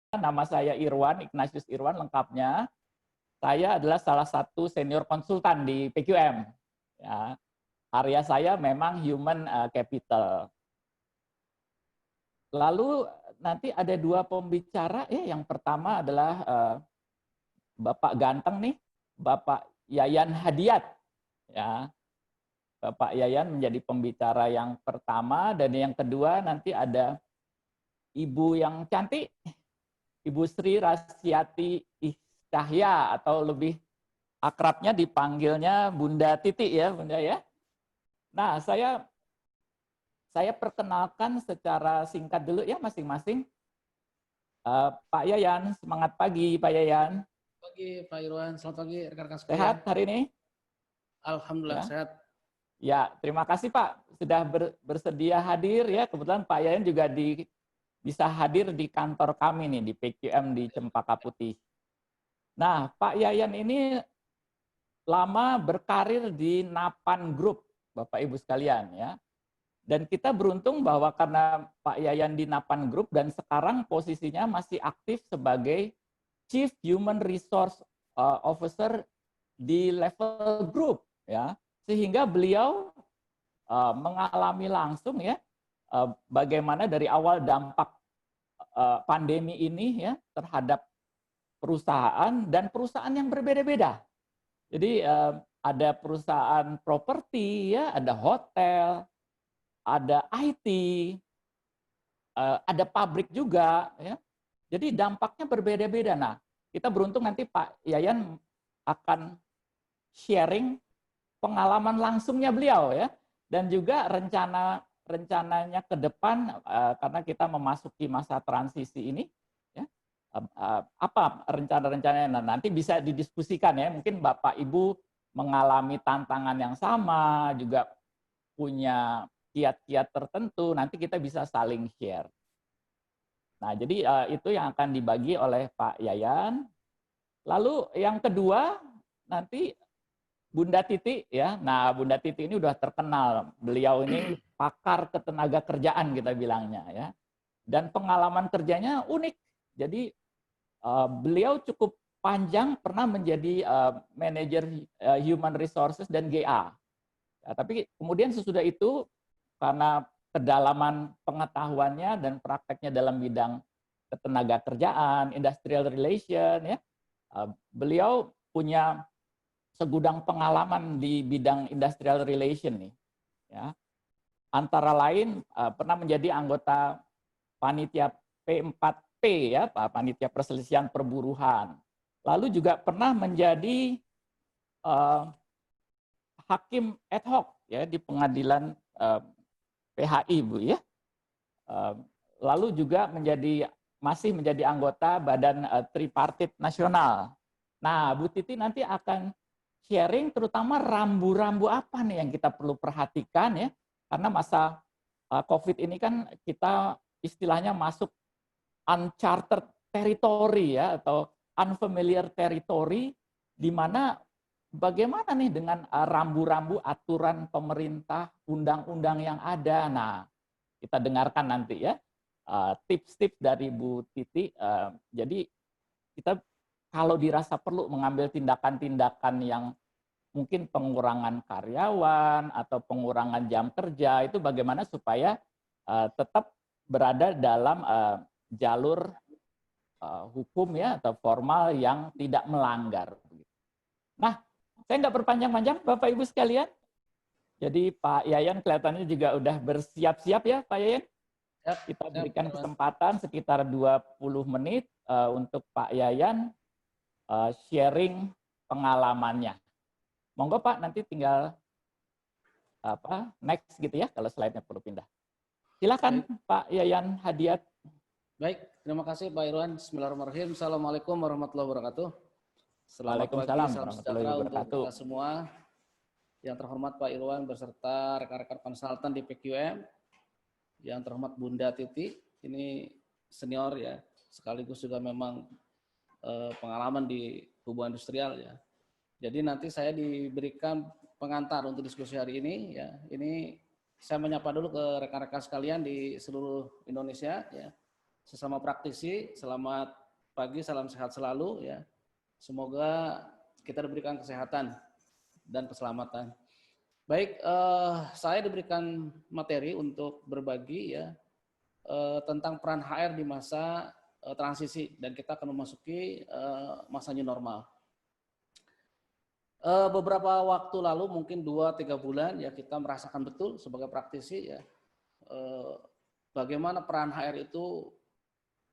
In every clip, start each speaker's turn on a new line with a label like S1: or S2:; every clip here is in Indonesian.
S1: Nama saya Irwan, Ignatius Irwan lengkapnya. Saya adalah salah satu senior konsultan di PQM. Ya, area saya memang human capital. Lalu nanti ada dua pembicara. Yang pertama adalah Bapak ganteng nih, Bapak Yayan Hadiat. Ya, Bapak Yayan menjadi pembicara yang pertama, dan yang kedua nanti ada Ibu yang cantik, Ibu Sri Rasyati Cahya, atau lebih akrabnya dipanggilnya Bunda Titi ya, Bunda ya. Nah, saya perkenalkan secara singkat dulu ya masing-masing. Pak Yayan, semangat pagi Pak Yayan.
S2: Pagi Pak Irwan, selamat pagi rekan-rekan sekalian.
S1: Sehat hari ini?
S2: Alhamdulillah
S1: Ya.
S2: sehat.
S1: Ya, terima kasih Pak sudah bersedia hadir ya. Kebetulan Pak Yayan juga bisa hadir di kantor kami nih di PQM di Cempaka Putih. Nah, Pak Yayan ini lama berkarir di Napan Group, Bapak Ibu sekalian ya. Dan kita beruntung bahwa karena Pak Yayan di Napan Group dan sekarang posisinya masih aktif sebagai Chief Human Resource Officer di level group ya. Sehingga beliau mengalami langsung ya bagaimana dari awal dampak pandemi ini ya terhadap perusahaan dan perusahaan yang berbeda-beda. Jadi ada perusahaan properti ya, ada hotel, ada IT, ada pabrik juga ya. Jadi dampaknya berbeda-beda. Nah, kita beruntung nanti Pak Yayan akan sharing pengalaman langsungnya beliau ya, dan juga rencananya ke depan karena kita memasuki masa transisi ini ya. Apa rencana-rencananya? Nah, nanti bisa didiskusikan ya. Mungkin Bapak Ibu mengalami tantangan yang sama, juga punya kiat-kiat tertentu, nanti kita bisa saling share. Nah, jadi itu yang akan dibagi oleh Pak Yayan. Lalu yang kedua nanti Bunda Titi ya. Nah, Bunda Titi ini udah terkenal. Beliau ini pakar ketenaga kerjaan kita bilangnya ya. Dan pengalaman kerjanya unik. Jadi beliau cukup panjang pernah menjadi manajer human resources dan GA. Ya, tapi kemudian sesudah itu karena kedalaman pengetahuannya dan prakteknya dalam bidang ketenaga kerjaan, industrial relation ya. Beliau punya segudang pengalaman di bidang industrial relation nih ya. Antara lain pernah menjadi anggota panitia P4P ya, panitia perselisihan perburuhan. Lalu juga pernah menjadi hakim ad hoc ya di pengadilan PHI Bu ya. Lalu juga masih menjadi anggota Badan Tripartit Nasional. Nah, Bu Titi nanti akan sharing terutama rambu-rambu apa nih yang kita perlu perhatikan ya. Karena masa COVID ini kan kita istilahnya masuk uncharted territory ya, atau unfamiliar territory, di mana bagaimana nih dengan rambu-rambu aturan pemerintah, undang-undang yang ada. Nah, kita dengarkan nanti ya tips-tips dari Bu Titi. Jadi kita kalau dirasa perlu mengambil tindakan-tindakan yang mungkin pengurangan karyawan atau pengurangan jam kerja, itu bagaimana supaya tetap berada dalam jalur hukum ya atau formal yang tidak melanggar. Nah, saya nggak berpanjang-panjang Bapak Ibu sekalian. Jadi Pak Yayan kelihatannya juga udah bersiap-siap ya Pak Yayan. Kita berikan kesempatan sekitar 20 menit untuk Pak Yayan sharing pengalamannya. Monggo Pak, nanti tinggal next gitu ya kalau slide-nya perlu pindah. Silakan Pak Yayan Hadiat.
S2: Baik, terima kasih Pak Irwan. Bismillahirrahmanirrahim. Assalamualaikum warahmatullahi wabarakatuh. Selamat pagi, salam sejahtera untuk kita semua. Yang terhormat Pak Irwan beserta rekan-rekan konsultan di PQM. Yang terhormat Bunda Titi, ini senior ya, sekaligus juga memang pengalaman di hubungan industrial ya. Jadi nanti saya diberikan pengantar untuk diskusi hari ini ya. Ini saya menyapa dulu ke rekan-rekan sekalian di seluruh Indonesia ya. sesama praktisi. Selamat pagi, salam sehat selalu ya. Semoga kita diberikan kesehatan dan keselamatan. Baik, saya diberikan materi untuk berbagi ya tentang peran HR di masa transisi, dan kita akan memasuki masa new normal. Beberapa waktu lalu, mungkin 2-3 bulan ya, kita merasakan betul sebagai praktisi ya bagaimana peran HR itu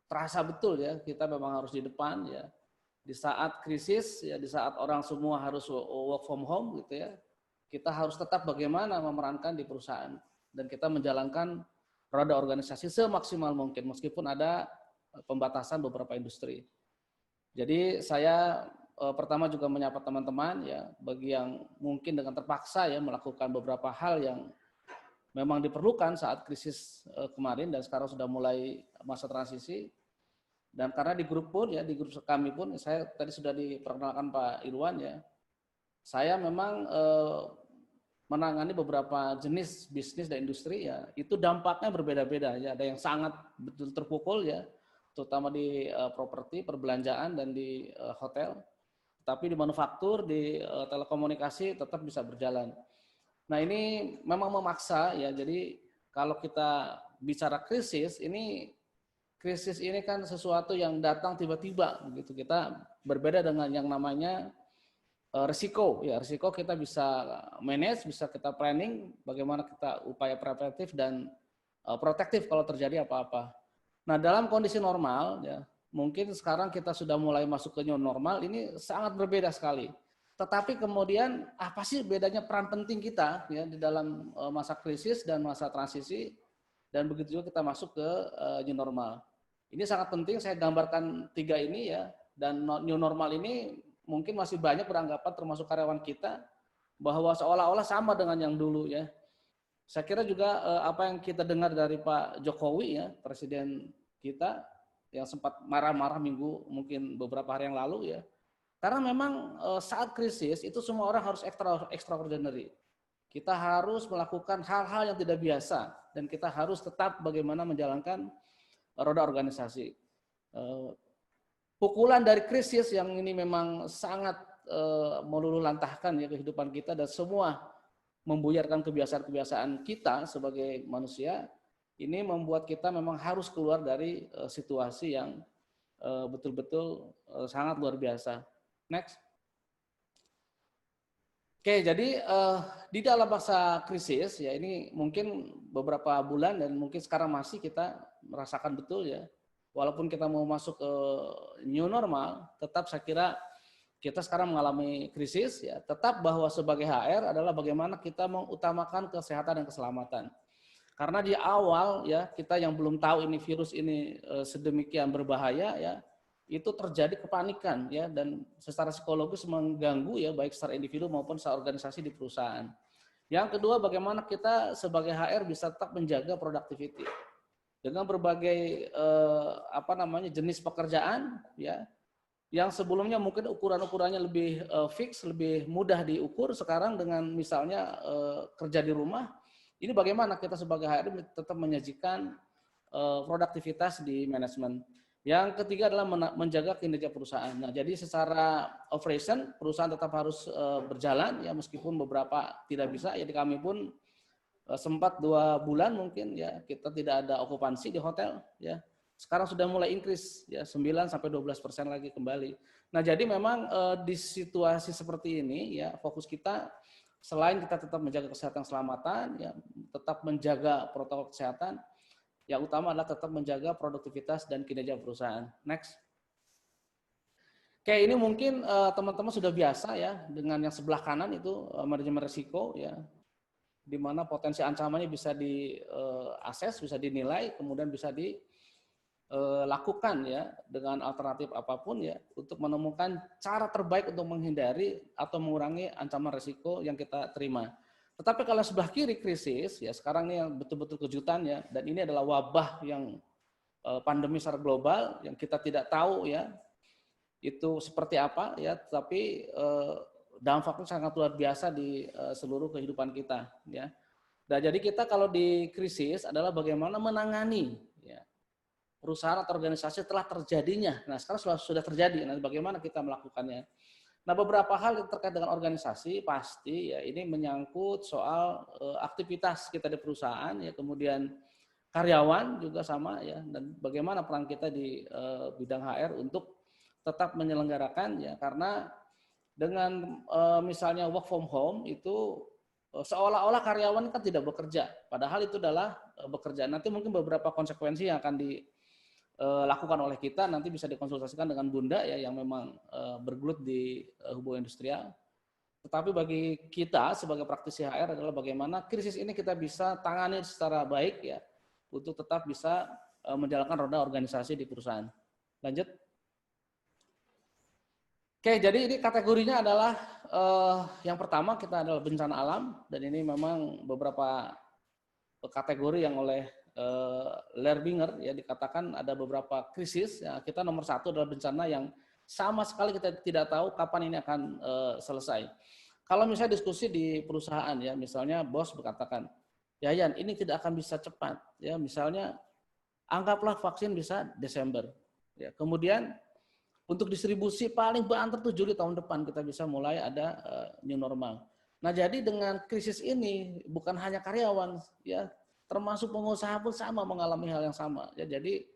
S2: terasa betul ya. Kita memang harus di depan ya di saat krisis ya, di saat orang semua harus work from home gitu ya. Kita harus tetap bagaimana memerankan di perusahaan, dan kita menjalankan roda organisasi semaksimal mungkin meskipun ada pembatasan beberapa industri. Jadi saya pertama juga menyapa teman-teman ya, bagi yang mungkin dengan terpaksa ya melakukan beberapa hal yang memang diperlukan saat krisis kemarin dan sekarang sudah mulai masa transisi. Dan karena di grup pun ya, di grup kami pun, saya tadi sudah diperkenalkan Pak Irwan ya, saya memang menangani beberapa jenis bisnis dan industri ya, itu dampaknya berbeda-beda ya. Ada yang sangat betul terpukul ya, terutama di properti, perbelanjaan, dan di hotel. Tapi di manufaktur, di telekomunikasi tetap bisa berjalan. Nah ini memang memaksa ya, jadi kalau kita bicara krisis ini kan sesuatu yang datang tiba-tiba begitu. Kita berbeda dengan yang namanya risiko ya. Risiko kita bisa manage, bisa kita planning bagaimana kita upaya preventif dan protektif kalau terjadi apa-apa. Nah dalam kondisi normal ya, mungkin sekarang kita sudah mulai masuk ke new normal, ini sangat berbeda sekali. Tetapi kemudian apa sih bedanya peran penting kita ya di dalam masa krisis dan masa transisi, dan begitu juga kita masuk ke new normal. Ini sangat penting, saya gambarkan 3 ini ya. Dan new normal ini mungkin masih banyak beranggapan termasuk karyawan kita bahwa seolah-olah sama dengan yang dulu ya. Saya kira juga apa yang kita dengar dari Pak Jokowi ya, presiden kita, yang sempat marah-marah mungkin beberapa hari yang lalu ya. Karena memang saat krisis itu semua orang harus extraordinary. Kita harus melakukan hal-hal yang tidak biasa, dan kita harus tetap bagaimana menjalankan roda organisasi. Pukulan dari krisis yang ini memang sangat meluluhlantahkan ya kehidupan kita, dan semua membuyarkan kebiasaan-kebiasaan kita sebagai manusia. Ini membuat kita memang harus keluar dari situasi yang betul-betul sangat luar biasa. Next. Oke, jadi di dalam masa krisis ya, ini mungkin beberapa bulan dan mungkin sekarang masih kita merasakan betul ya. Walaupun kita mau masuk ke new normal, tetap saya kira kita sekarang mengalami krisis ya. Tetap bahwa sebagai HR adalah bagaimana kita mengutamakan kesehatan dan keselamatan. Karena di awal ya, kita yang belum tahu ini virus ini sedemikian berbahaya ya, itu terjadi kepanikan ya, dan secara psikologis mengganggu ya, baik secara individu maupun secara organisasi di perusahaan. Yang kedua, bagaimana kita sebagai HR bisa tetap menjaga productivity dengan berbagai jenis pekerjaan ya, yang sebelumnya mungkin ukuran-ukurannya lebih fix, lebih mudah diukur. Sekarang dengan misalnya kerja di rumah, ini bagaimana kita sebagai HR tetap menyajikan produktivitas di manajemen. Yang ketiga adalah menjaga kinerja perusahaan. Nah, jadi secara operation perusahaan tetap harus berjalan ya, meskipun beberapa tidak bisa. Ya di kami pun sempat 2 bulan mungkin ya kita tidak ada okupansi di hotel ya. Sekarang sudah mulai increase ya, 9-12% lagi kembali. Nah, jadi memang di situasi seperti ini ya, fokus kita selain kita tetap menjaga kesehatan keselamatan ya, tetap menjaga protokol kesehatan, yang utama adalah tetap menjaga produktivitas dan kinerja perusahaan. Next. Oke, ini mungkin teman-teman sudah biasa ya dengan yang sebelah kanan itu manajemen risiko ya, di mana potensi ancamannya bisa diakses, bisa dinilai, kemudian bisa dilakukan ya dengan alternatif apapun ya, untuk menemukan cara terbaik untuk menghindari atau mengurangi ancaman risiko yang kita terima. Tetapi kalau sebelah kiri krisis ya, sekarang ini yang betul-betul kejutan ya, dan ini adalah wabah yang pandemi secara global yang kita tidak tahu ya itu seperti apa ya, tapi dampaknya sangat luar biasa di seluruh kehidupan kita ya. Dan jadi kita kalau di krisis adalah bagaimana menangani ya perusahaan atau organisasi telah terjadinya. Nah, sekarang sudah terjadi. Nah, bagaimana kita melakukannya? Nah, beberapa hal yang terkait dengan organisasi pasti ya ini menyangkut soal aktivitas kita di perusahaan ya, kemudian karyawan juga sama ya, dan bagaimana peran kita di bidang HR untuk tetap menyelenggarakan ya, karena dengan misalnya work from home itu seolah-olah karyawan kan tidak bekerja, padahal itu adalah bekerja. Nanti mungkin beberapa konsekuensi yang akan dilakukan oleh kita nanti bisa dikonsultasikan dengan Bunda ya yang memang bergelut di hubungan industrial. Tetapi bagi kita sebagai praktisi HR adalah bagaimana krisis ini kita bisa tangani secara baik ya, untuk tetap bisa menjalankan roda organisasi di perusahaan. Lanjut. Oke, jadi ini kategorinya adalah yang pertama kita adalah bencana alam, dan ini memang beberapa kategori yang oleh Lerbinger ya dikatakan ada beberapa krisis. Ya, kita nomor satu adalah bencana yang sama sekali kita tidak tahu kapan ini akan selesai. Kalau misalnya diskusi di perusahaan ya, misalnya bos berkatakan, Yayan, ini tidak akan bisa cepat. Ya, misalnya anggaplah vaksin bisa Desember. Ya, kemudian untuk distribusi paling banter tuh Juli tahun depan kita bisa mulai ada new normal. Nah, jadi dengan krisis ini bukan hanya karyawan, ya, termasuk pengusaha pun sama mengalami hal yang sama. Ya, jadi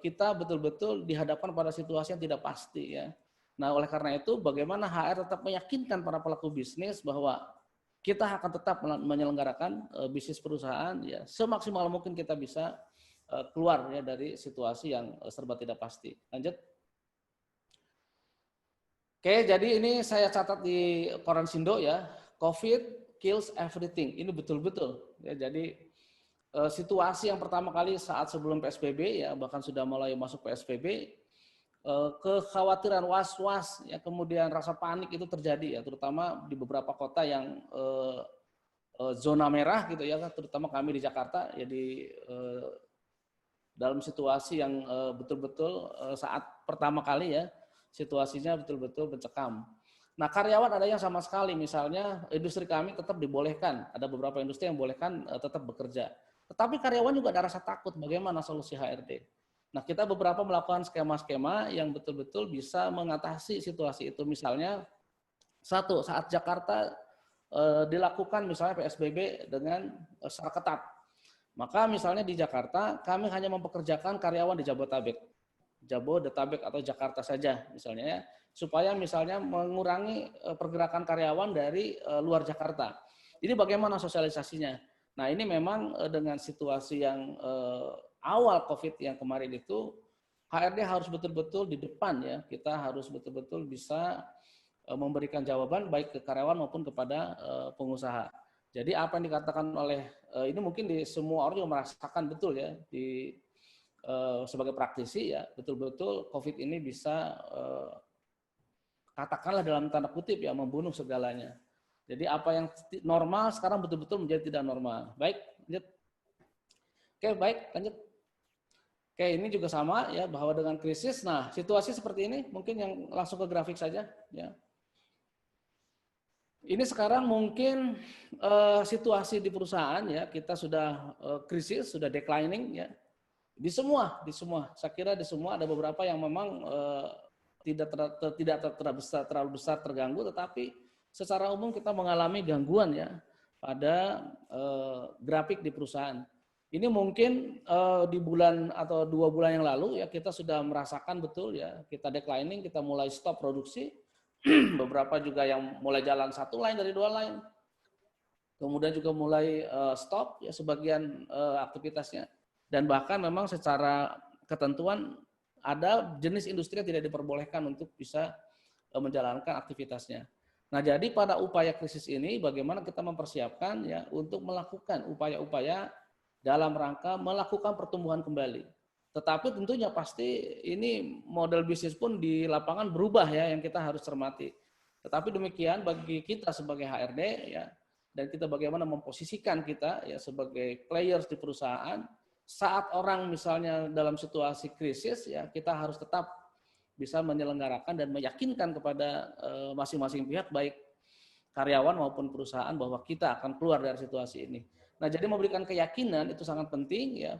S2: kita betul-betul dihadapkan pada situasi yang tidak pasti. Ya. Nah, oleh karena itu, bagaimana HR tetap meyakinkan para pelaku bisnis bahwa kita akan tetap menyelenggarakan bisnis perusahaan ya semaksimal mungkin kita bisa keluar ya dari situasi yang serba tidak pasti. Lanjut. Oke, jadi ini saya catat di koran Sindo ya, COVID kills everything. Ini betul-betul ya. Jadi situasi yang pertama kali saat sebelum PSBB ya, bahkan sudah mulai masuk PSBB, kekhawatiran was-was ya, kemudian rasa panik itu terjadi ya, terutama di beberapa kota yang zona merah gitu ya, terutama kami di Jakarta ya, di dalam situasi yang betul-betul saat pertama kali ya situasinya betul-betul mencekam. Nah, karyawan ada yang sama sekali, misalnya industri kami tetap dibolehkan, ada beberapa industri yang bolehkan tetap bekerja, tetapi karyawan juga ada rasa takut. Bagaimana solusi HRD? Nah, kita beberapa melakukan skema-skema yang betul-betul bisa mengatasi situasi itu. Misalnya, satu, saat Jakarta dilakukan misalnya PSBB dengan secara ketat, maka misalnya di Jakarta kami hanya mempekerjakan karyawan di Jabodetabek atau Jakarta saja misalnya ya, supaya misalnya mengurangi pergerakan karyawan dari luar Jakarta. Ini bagaimana sosialisasinya? Nah, ini memang dengan situasi yang awal COVID yang kemarin itu, HRD harus betul-betul di depan ya. Kita harus betul-betul bisa memberikan jawaban baik ke karyawan maupun kepada pengusaha. Jadi apa yang dikatakan oleh ini mungkin di semua orang juga merasakan betul ya, di sebagai praktisi ya, betul-betul COVID ini bisa katakanlah dalam tanda kutip ya membunuh segalanya. Jadi apa yang normal sekarang betul-betul menjadi tidak normal. Baik, lanjut. Oke, baik, lanjut. Oke, ini juga sama ya, bahwa dengan krisis, nah situasi seperti ini mungkin yang langsung ke grafik saja ya. Ini sekarang mungkin situasi di perusahaan ya, kita sudah krisis, sudah declining ya. Di semua. Saya kira di semua ada beberapa yang memang tidak terlalu besar terganggu, tetapi secara umum kita mengalami gangguan ya pada grafik di perusahaan. Ini mungkin di bulan atau 2 bulan yang lalu ya kita sudah merasakan betul ya, kita declining, kita mulai stop produksi. Beberapa juga yang mulai jalan 1 line dari 2 line. Kemudian juga mulai stop ya sebagian aktivitasnya. Dan bahkan memang secara ketentuan ada jenis industri yang tidak diperbolehkan untuk bisa menjalankan aktivitasnya. Nah, jadi pada upaya krisis ini bagaimana kita mempersiapkan ya untuk melakukan upaya-upaya dalam rangka melakukan pertumbuhan kembali. Tetapi tentunya pasti ini model bisnis pun di lapangan berubah ya, yang kita harus cermati. Tetapi demikian bagi kita sebagai HRD ya, dan kita bagaimana memposisikan kita ya sebagai players di perusahaan, saat orang misalnya dalam situasi krisis ya, kita harus tetap bisa menyelenggarakan dan meyakinkan kepada masing-masing pihak, baik karyawan maupun perusahaan, bahwa kita akan keluar dari situasi ini. Nah, jadi memberikan keyakinan itu sangat penting ya.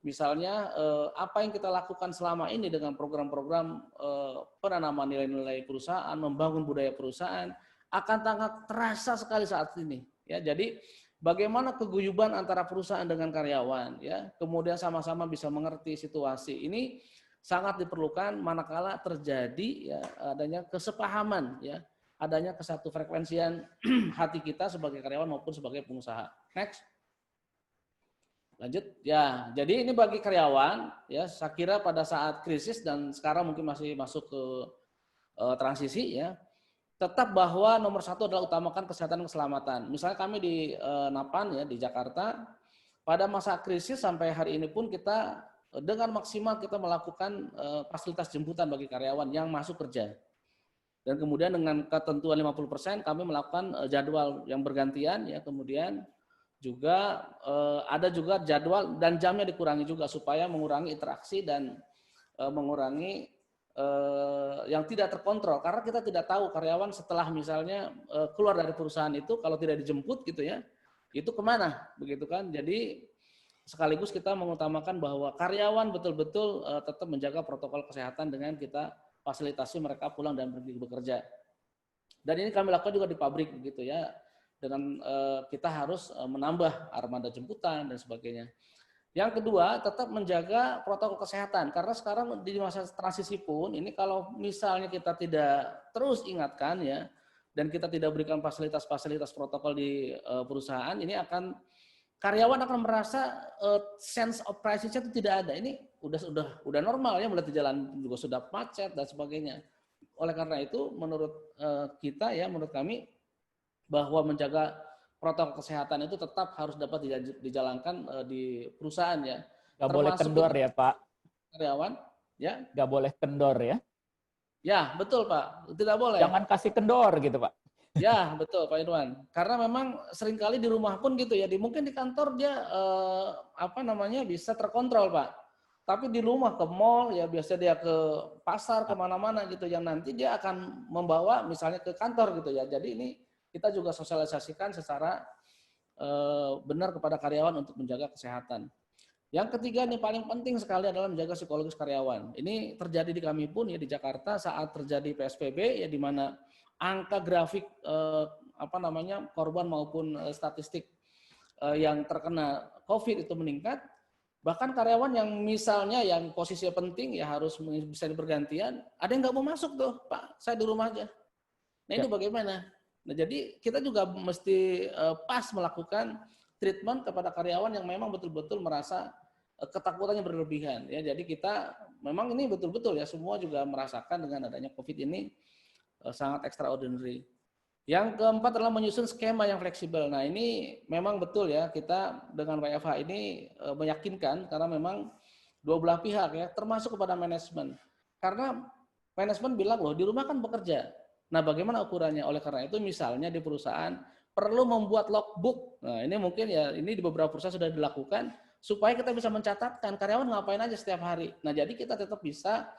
S2: Misalnya apa yang kita lakukan selama ini dengan program-program penanaman nilai-nilai perusahaan, membangun budaya perusahaan akan sangat terasa sekali saat ini. Ya, jadi bagaimana keguyuban antara perusahaan dengan karyawan, ya, kemudian sama-sama bisa mengerti situasi ini sangat diperlukan manakala terjadi ya adanya kesepahaman, ya, adanya kesatu frekuensian hati kita sebagai karyawan maupun sebagai pengusaha. Next. Lanjut ya, jadi ini bagi karyawan ya, saya kira pada saat krisis dan sekarang mungkin masih masuk ke transisi ya, tetap bahwa nomor satu adalah utamakan kesehatan dan keselamatan. Misalnya kami di Napan ya di Jakarta, pada masa krisis sampai hari ini pun kita dengan maksimal kita melakukan fasilitas jemputan bagi karyawan yang masuk kerja. Dan kemudian dengan ketentuan 50% kami melakukan jadwal yang bergantian ya, kemudian juga ada juga jadwal dan jamnya dikurangi juga supaya mengurangi interaksi dan mengurangi yang tidak terkontrol, karena kita tidak tahu karyawan setelah misalnya keluar dari perusahaan itu kalau tidak dijemput gitu ya, itu kemana begitu kan. Jadi sekaligus kita mengutamakan bahwa karyawan betul-betul tetap menjaga protokol kesehatan dengan kita fasilitasi mereka pulang dan pergi bekerja. Dan ini kami lakukan juga di pabrik begitu ya. Dengan kita harus menambah armada jemputan dan sebagainya. Yang kedua, tetap menjaga protokol kesehatan, karena sekarang di masa transisi pun ini kalau misalnya kita tidak terus ingatkan ya, dan kita tidak berikan fasilitas-fasilitas protokol di perusahaan, ini akan karyawan akan merasa sense of crisis itu tidak ada. Ini udah normal ya, mulai di jalan juga sudah macet dan sebagainya. Oleh karena itu, menurut kita ya, menurut kami bahwa menjaga protokol kesehatan itu tetap harus dapat dijalankan di perusahaan ya.
S1: Nggak boleh kendor ya Pak.
S2: Karyawan, ya.
S1: Nggak boleh kendor ya.
S2: Ya betul Pak, tidak boleh.
S1: Jangan kasih kendor gitu Pak.
S2: Ya betul Pak Irwan. Karena memang seringkali di rumah pun gitu ya. Mungkin di kantor dia bisa terkontrol Pak. Tapi di rumah ke mall ya biasa dia ke pasar kemana-mana gitu yang nanti dia akan membawa misalnya ke kantor gitu ya. Jadi ini kita juga sosialisasikan secara benar kepada karyawan untuk menjaga kesehatan. Yang ketiga nih paling penting sekali adalah menjaga psikologis karyawan. Ini terjadi di kami pun ya di Jakarta saat terjadi PSBB ya, di mana angka grafik korban maupun statistik yang terkena COVID itu meningkat. Bahkan karyawan yang misalnya yang posisinya penting ya harus bisa bergantian, ada yang nggak mau masuk tuh, Pak, saya di rumah aja. Nah ini bagaimana? Nah, jadi kita juga mesti pas melakukan treatment kepada karyawan yang memang betul-betul merasa ketakutannya berlebihan. Ya, jadi kita memang ini betul-betul ya semua juga merasakan dengan adanya COVID ini sangat extraordinary. Yang keempat adalah menyusun skema yang fleksibel. Nah ini memang betul ya kita dengan WFH ini meyakinkan karena memang dua belah pihak ya termasuk kepada manajemen. Karena manajemen bilang loh di rumah kan bekerja. Nah, bagaimana ukurannya? Oleh karena itu misalnya di perusahaan perlu membuat logbook. Nah, ini mungkin ya ini di beberapa perusahaan sudah dilakukan supaya kita bisa mencatatkan karyawan ngapain aja setiap hari. Nah, jadi kita tetap bisa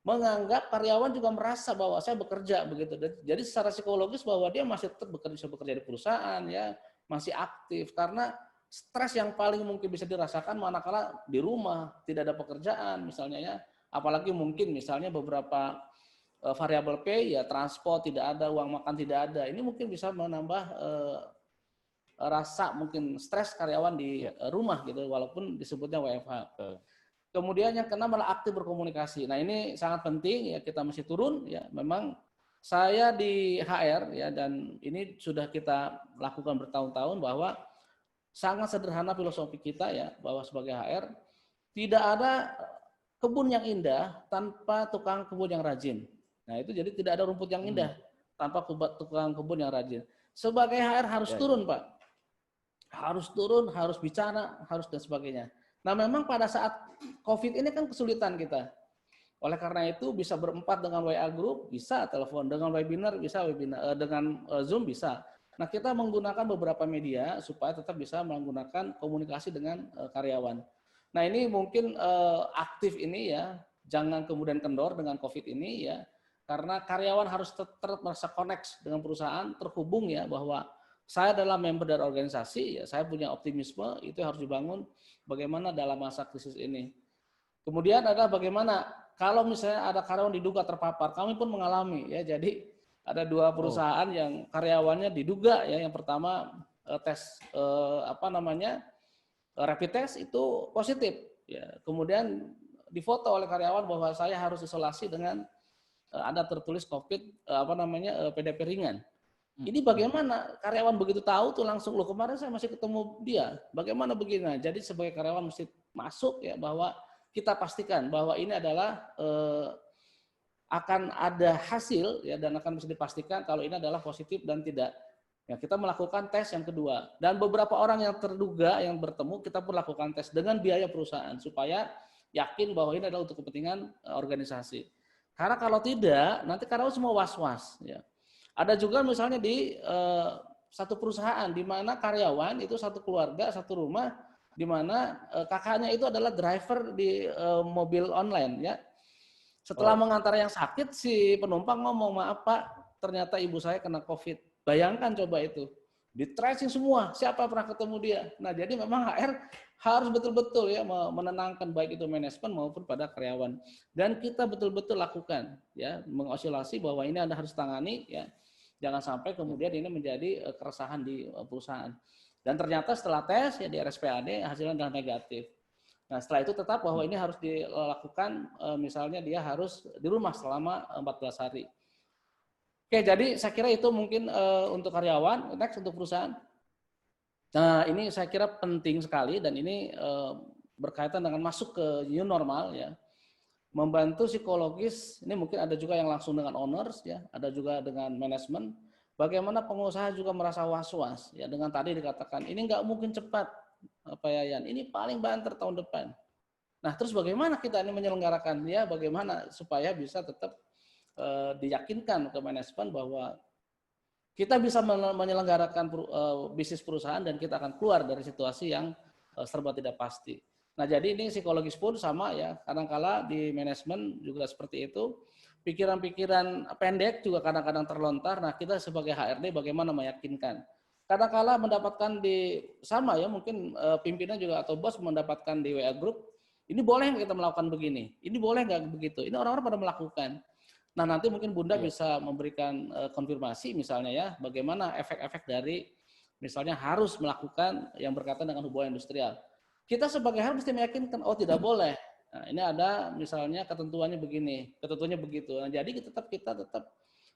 S2: menganggap karyawan juga merasa bahwa saya bekerja begitu. Jadi secara psikologis bahwa dia masih tetap bekerja di perusahaan ya, masih aktif karena stres yang paling mungkin bisa dirasakan manakala di rumah tidak ada pekerjaan misalnya ya, apalagi mungkin misalnya beberapa variabel pay ya transport tidak ada, uang makan tidak ada. Ini mungkin bisa menambah rasa mungkin stres karyawan di rumah gitu walaupun disebutnya WFH. Kemudian yang keenam adalah aktif berkomunikasi. Nah, ini sangat penting ya kita mesti turun ya. Memang saya di HR ya dan ini sudah kita lakukan bertahun-tahun bahwa sangat sederhana filosofi kita ya bahwa sebagai HR tidak ada kebun yang indah tanpa tukang kebun yang rajin. Nah, itu jadi tidak ada rumput yang indah tanpa tukang kebun yang rajin. Sebagai HR harus turun, Pak. Harus turun, harus bicara, harus dan sebagainya. Nah, memang pada saat COVID ini kan kesulitan kita. Oleh karena itu bisa berempat dengan WA group, bisa telepon, dengan webinar bisa webinar, dengan Zoom bisa. Nah, kita menggunakan beberapa media supaya tetap bisa menggunakan komunikasi dengan karyawan. Nah, ini mungkin aktif ini ya, jangan kemudian kendor dengan COVID ini ya. Karena karyawan harus tetap merasa connect dengan perusahaan, terhubung ya bahwa saya adalah member dari organisasi, ya saya punya optimisme itu harus dibangun bagaimana dalam masa krisis ini. Kemudian adalah bagaimana kalau misalnya ada karyawan diduga terpapar, kami pun mengalami ya. Jadi ada 2 perusahaan yang karyawannya diduga ya. Yang pertama tes rapid test itu positif ya. Kemudian difoto oleh karyawan bahwa saya harus isolasi dengan ada tertulis COVID PDP ringan. Ini bagaimana karyawan begitu tahu tuh langsung, loh kemarin saya masih ketemu dia, bagaimana begini? Nah, jadi sebagai karyawan mesti masuk ya bahwa kita pastikan bahwa ini adalah akan ada hasil ya dan akan bisa dipastikan kalau ini adalah positif dan tidak. Ya, kita melakukan tes yang kedua dan beberapa orang yang terduga yang bertemu kita pun lakukan tes dengan biaya perusahaan supaya yakin bahwa ini adalah untuk kepentingan organisasi. Karena kalau tidak nanti karyawan semua was-was ya. Ada juga misalnya di satu perusahaan di mana karyawan itu satu keluarga, satu rumah, di mana kakaknya itu adalah driver di mobil online ya. Setelah mengantar yang sakit, si penumpang ngomong, maaf Pak, ternyata ibu saya kena COVID. Bayangkan coba itu. Di tracing semua, siapa pernah ketemu dia. Nah jadi memang HR harus betul-betul ya menenangkan baik itu manajemen maupun pada karyawan. Dan kita betul-betul lakukan ya mengosilasi bahwa ini Anda harus tangani ya. Jangan sampai kemudian ini menjadi keresahan di perusahaan. Dan ternyata setelah tes ya di RSPAD hasilnya adalah negatif. Nah setelah itu tetap bahwa ini harus dilakukan misalnya dia harus di rumah selama 14 hari. Oke, jadi saya kira itu mungkin untuk karyawan, next untuk perusahaan. Nah ini saya kira penting sekali dan ini berkaitan dengan masuk ke new normal ya. Membantu psikologis, ini mungkin ada juga yang langsung dengan owners ya, ada juga dengan manajemen. Bagaimana pengusaha juga merasa was-was ya dengan tadi dikatakan ini nggak mungkin cepat Pak Yayan, ini paling banter tahun depan. Nah terus bagaimana kita ini menyelenggarakan ya, bagaimana supaya bisa tetap diyakinkan ke manajemen bahwa kita bisa menyelenggarakan bisnis perusahaan dan kita akan keluar dari situasi yang serba tidak pasti. Nah, jadi ini psikologis pun sama ya. Kadang-kala di manajemen juga seperti itu. Pikiran-pikiran pendek juga kadang-kadang terlontar. Nah, kita sebagai HRD bagaimana meyakinkan? Kadang-kala mendapatkan sama ya, mungkin pimpinan juga atau bos mendapatkan di WA group, ini boleh nggak kita melakukan begini? Ini boleh nggak begitu? Ini orang-orang pada melakukan. Nah, nanti mungkin Bunda bisa memberikan konfirmasi misalnya ya, bagaimana efek-efek dari misalnya harus melakukan yang berkaitan dengan hubungan industrial. Kita sebagai HR mesti meyakinkan, oh tidak boleh. Nah, ini ada misalnya ketentuannya begini, ketentuannya begitu. Nah, jadi kita tetap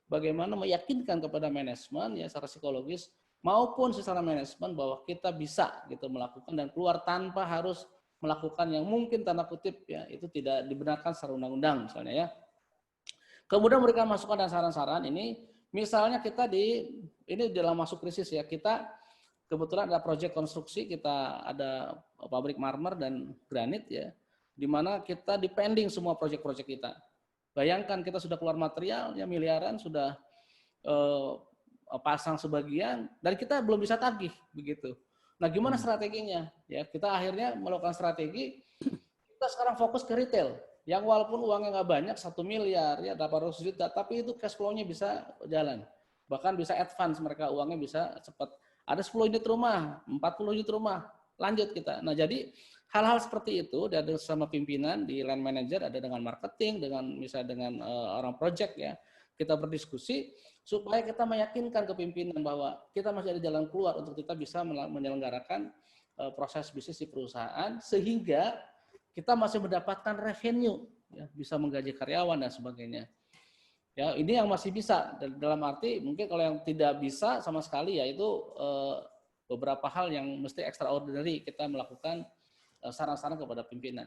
S2: bagaimana meyakinkan kepada manajemen ya secara psikologis maupun secara manajemen bahwa kita bisa gitu melakukan dan keluar tanpa harus melakukan yang mungkin tanda kutip ya itu tidak dibenarkan secara undang-undang misalnya ya. Kemudian memberikan masukan dan saran-saran ini misalnya kita ini dalam masuk krisis ya kita kebetulan ada proyek konstruksi, kita ada pabrik marmer dan granit ya, di mana kita depending semua proyek-proyek kita. Bayangkan kita sudah keluar material ya miliaran, sudah pasang sebagian dan kita belum bisa tagih begitu. Nah, gimana strateginya? Ya, kita akhirnya melakukan strategi. Kita sekarang fokus ke retail, yang walaupun uangnya nggak banyak 1 miliar ya 800 juta, tapi itu cash flow-nya bisa jalan. Bahkan bisa advance mereka uangnya bisa cepat. Ada 10 unit rumah, 40 unit rumah, lanjut kita. Nah, jadi hal-hal seperti itu ada sama pimpinan di line manager, ada dengan marketing, dengan misalnya dengan orang project ya. Kita berdiskusi supaya kita meyakinkan ke pimpinan bahwa kita masih ada jalan keluar untuk kita bisa menyelenggarakan proses bisnis di perusahaan sehingga kita masih mendapatkan revenue, ya, bisa menggaji karyawan dan sebagainya. Ya, ini yang masih bisa dalam arti mungkin kalau yang tidak bisa sama sekali ya itu beberapa hal yang mesti extraordinary kita melakukan saran-saran kepada pimpinan.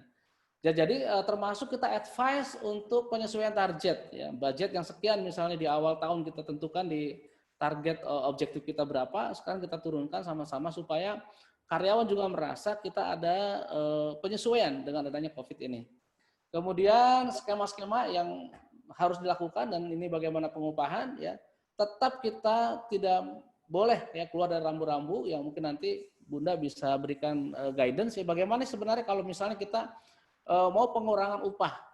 S2: Ya, jadi termasuk kita advice untuk penyesuaian target ya, budget yang sekian misalnya di awal tahun kita tentukan di target objektif kita berapa, sekarang kita turunkan sama-sama supaya karyawan juga merasa kita ada penyesuaian dengan adanya COVID ini. Kemudian skema-skema yang harus dilakukan dan ini bagaimana pengupahan ya tetap kita tidak boleh ya keluar dari rambu-rambu yang mungkin nanti Bunda bisa berikan guidance ya bagaimana sebenarnya kalau misalnya kita mau pengurangan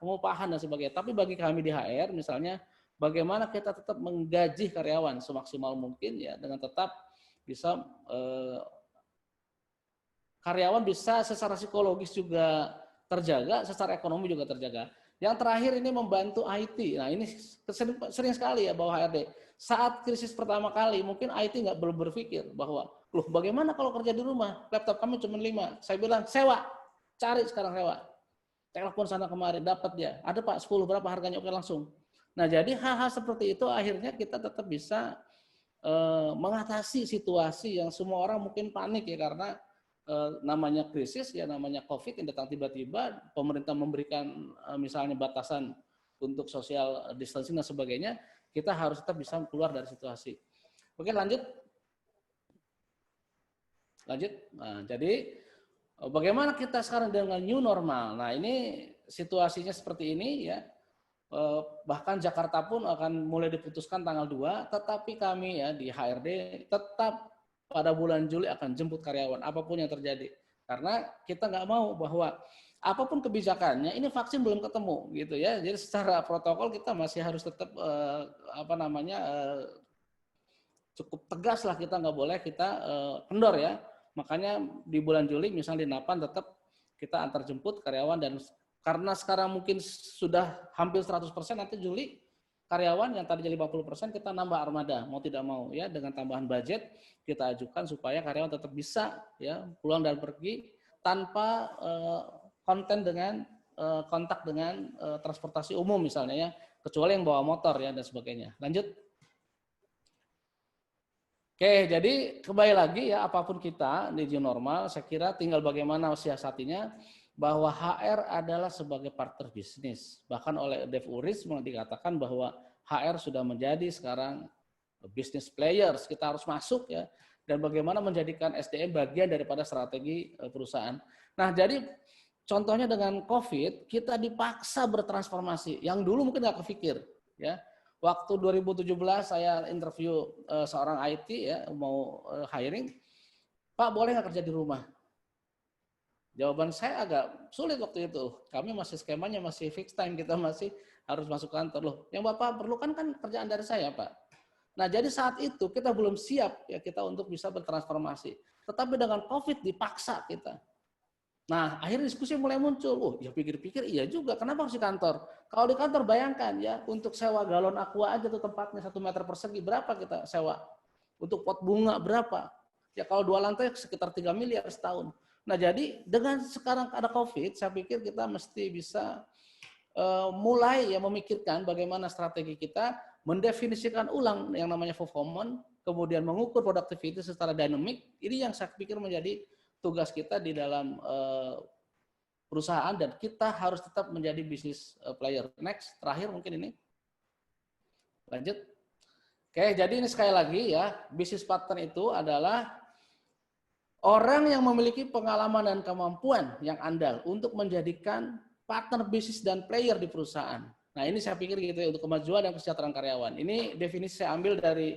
S2: pengupahan dan sebagainya, tapi bagi kami di HR misalnya bagaimana kita tetap menggaji karyawan semaksimal mungkin ya dengan tetap bisa karyawan bisa secara psikologis juga terjaga, secara ekonomi juga terjaga. Yang terakhir ini membantu IT. Nah ini sering sekali ya bahwa HRD. Saat krisis pertama kali mungkin IT belum berpikir bahwa, loh bagaimana kalau kerja di rumah? Laptop kami cuma 5. Saya bilang sewa, cari sekarang sewa. Telepon sana kemarin dapat dia. Ada Pak 10 berapa harganya? Oke langsung. Nah jadi hal-hal seperti itu akhirnya kita tetap bisa mengatasi situasi yang semua orang mungkin panik ya karena namanya krisis ya namanya COVID yang datang tiba-tiba, pemerintah memberikan misalnya batasan untuk social distancing dan sebagainya, kita harus tetap bisa keluar dari situasi. Oke lanjut. Nah, jadi bagaimana kita sekarang dengan new normal? Nah ini situasinya seperti ini ya. Bahkan Jakarta pun akan mulai diputuskan tanggal 2, tetapi kami ya di HRD tetap pada bulan Juli akan jemput karyawan apapun yang terjadi. Karena kita nggak mau bahwa apapun kebijakannya ini vaksin belum ketemu gitu ya. Jadi secara protokol kita masih harus tetap cukup tegas lah, kita nggak boleh kita kendor ya. Makanya di bulan Juli misalnya di Napan tetap kita antar jemput karyawan dan karena sekarang mungkin sudah hampir 100%, nanti Juli karyawan yang tadinya 50% kita nambah armada, mau tidak mau ya, dengan tambahan budget kita ajukan supaya karyawan tetap bisa ya pulang dan pergi tanpa kontak dengan transportasi umum misalnya ya, kecuali yang bawa motor ya dan sebagainya. Lanjut. Oke, jadi kembali lagi ya, apapun kita di new normal, saya kira tinggal bagaimana siasatinya, bahwa HR adalah sebagai partner bisnis. Bahkan oleh Dev Uris dikatakan bahwa HR sudah menjadi sekarang business players, kita harus masuk ya, dan bagaimana menjadikan SDM bagian daripada strategi perusahaan. Nah, jadi contohnya dengan COVID, kita dipaksa bertransformasi, yang dulu mungkin nggak kepikir ya. Waktu 2017 saya interview seorang IT ya, mau hiring, Pak boleh nggak kerja di rumah? Jawaban saya agak sulit waktu itu. Kami masih skemanya masih fixed time, kita masih harus masuk kantor. Loh, yang Bapak perlukan kan kerjaan dari saya, Pak. Nah, jadi saat itu kita belum siap ya kita untuk bisa bertransformasi. Tetapi dengan COVID dipaksa kita. Nah, akhirnya diskusi mulai muncul. Oh, ya pikir-pikir iya juga. Kenapa harus di kantor? Kalau di kantor bayangkan ya, untuk sewa galon aqua aja tuh tempatnya 1 meter persegi berapa kita sewa? Untuk pot bunga berapa? Ya kalau 2 lantai sekitar 3 miliar setahun. Nah, jadi dengan sekarang ada COVID, saya pikir kita mesti bisa mulai ya memikirkan bagaimana strategi kita mendefinisikan ulang yang namanya performance, kemudian mengukur productivity secara dynamic. Ini yang saya pikir menjadi tugas kita di dalam perusahaan dan kita harus tetap menjadi business player. Next, terakhir mungkin ini. Lanjut. Oke, jadi ini sekali lagi ya, business partner itu adalah orang yang memiliki pengalaman dan kemampuan yang andal untuk menjadikan partner bisnis dan player di perusahaan. Nah ini saya pikir gitu ya, untuk kemajuan dan kesejahteraan karyawan. Ini definisi saya ambil dari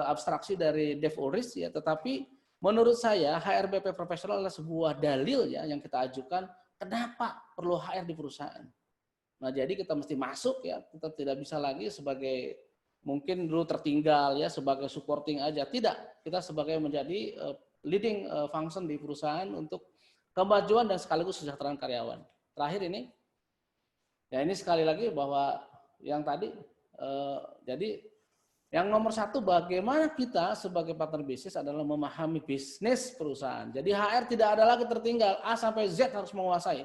S2: abstraksi dari Dev Uris ya, tetapi menurut saya HRBP profesional adalah sebuah dalil ya yang kita ajukan kenapa perlu HR di perusahaan. Nah jadi kita mesti masuk ya, kita tidak bisa lagi sebagai mungkin dulu tertinggal ya sebagai supporting aja, tidak, kita sebagai menjadi leading function di perusahaan untuk kemajuan dan sekaligus kesejahteraan karyawan. Terakhir ini, ya ini sekali lagi bahwa yang tadi, jadi yang nomor 1 bagaimana kita sebagai partner bisnis adalah memahami bisnis perusahaan. Jadi HR tidak ada lagi tertinggal, A sampai Z harus menguasai.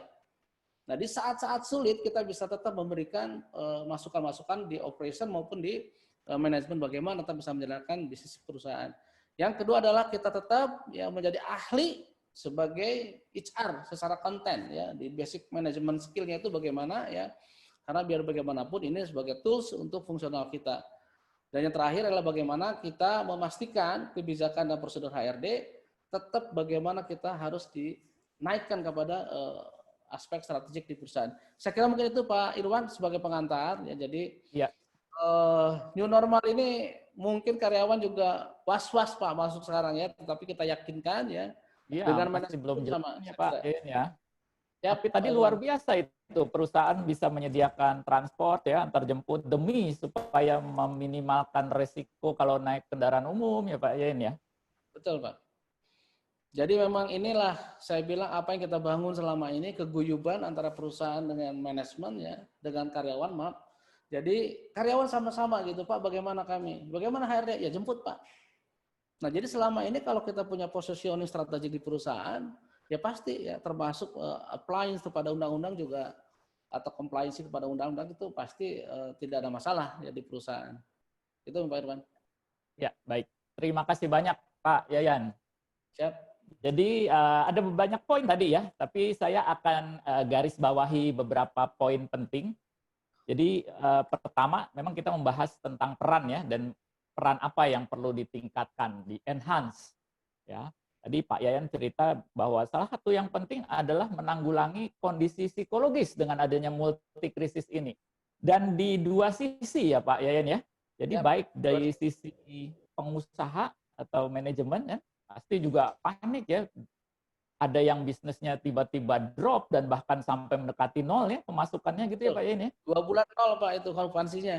S2: Nah di saat-saat sulit kita bisa tetap memberikan masukan-masukan di operation maupun di manajemen bagaimana kita bisa menjalankan bisnis perusahaan. Yang kedua adalah kita tetap ya menjadi ahli sebagai HR secara konten ya, di basic management skill-nya itu bagaimana ya, karena biar bagaimanapun ini sebagai tools untuk fungsional kita. Dan yang terakhir adalah bagaimana kita memastikan kebijakan dan prosedur HRD tetap bagaimana kita harus dinaikkan kepada aspek strategik di perusahaan. Saya kira mungkin itu Pak Irwan sebagai pengantar ya. Jadi ya. New normal ini mungkin karyawan juga was-was Pak masuk sekarang ya, tetapi kita yakinkan ya, dengan
S1: masih belum jelas ya Pak ya.
S2: Tapi
S1: tadi luar biasa itu perusahaan bisa menyediakan transport ya antar jemput demi supaya meminimalkan resiko kalau naik kendaraan umum ya Pak Yen ya.
S2: Betul, Pak. Jadi memang inilah saya bilang apa yang kita bangun selama ini, keguyuban antara perusahaan dengan manajemen ya, dengan karyawan, maaf. Jadi karyawan sama-sama gitu, Pak, bagaimana kami? Bagaimana HRD? Ya jemput, Pak. Nah, jadi selama ini kalau kita punya positioning strategi di perusahaan, ya pasti ya termasuk appliance kepada undang-undang juga atau compliance kepada undang-undang itu pasti tidak ada masalah ya di perusahaan. Itu Pak Irwan.
S1: Ya, baik. Terima kasih banyak Pak Yayan.
S2: Siap.
S1: Jadi ada banyak poin tadi ya, tapi saya akan garis bawahi beberapa poin penting. Jadi pertama memang kita membahas tentang peran ya, dan peran apa yang perlu ditingkatkan, di-enhance. Ya. Tadi Pak Yayan cerita bahwa salah satu yang penting adalah menanggulangi kondisi psikologis dengan adanya multi krisis ini. Dan di dua sisi ya Pak Yayan ya. Jadi
S2: Ya,
S1: baik dari sisi pengusaha atau manajemen ya, pasti juga panik ya. Ada yang bisnisnya tiba-tiba drop dan bahkan sampai mendekati nol ya pemasukannya gitu ya Pak Yayan ya.
S2: 2 bulan nol Pak itu okupansinya.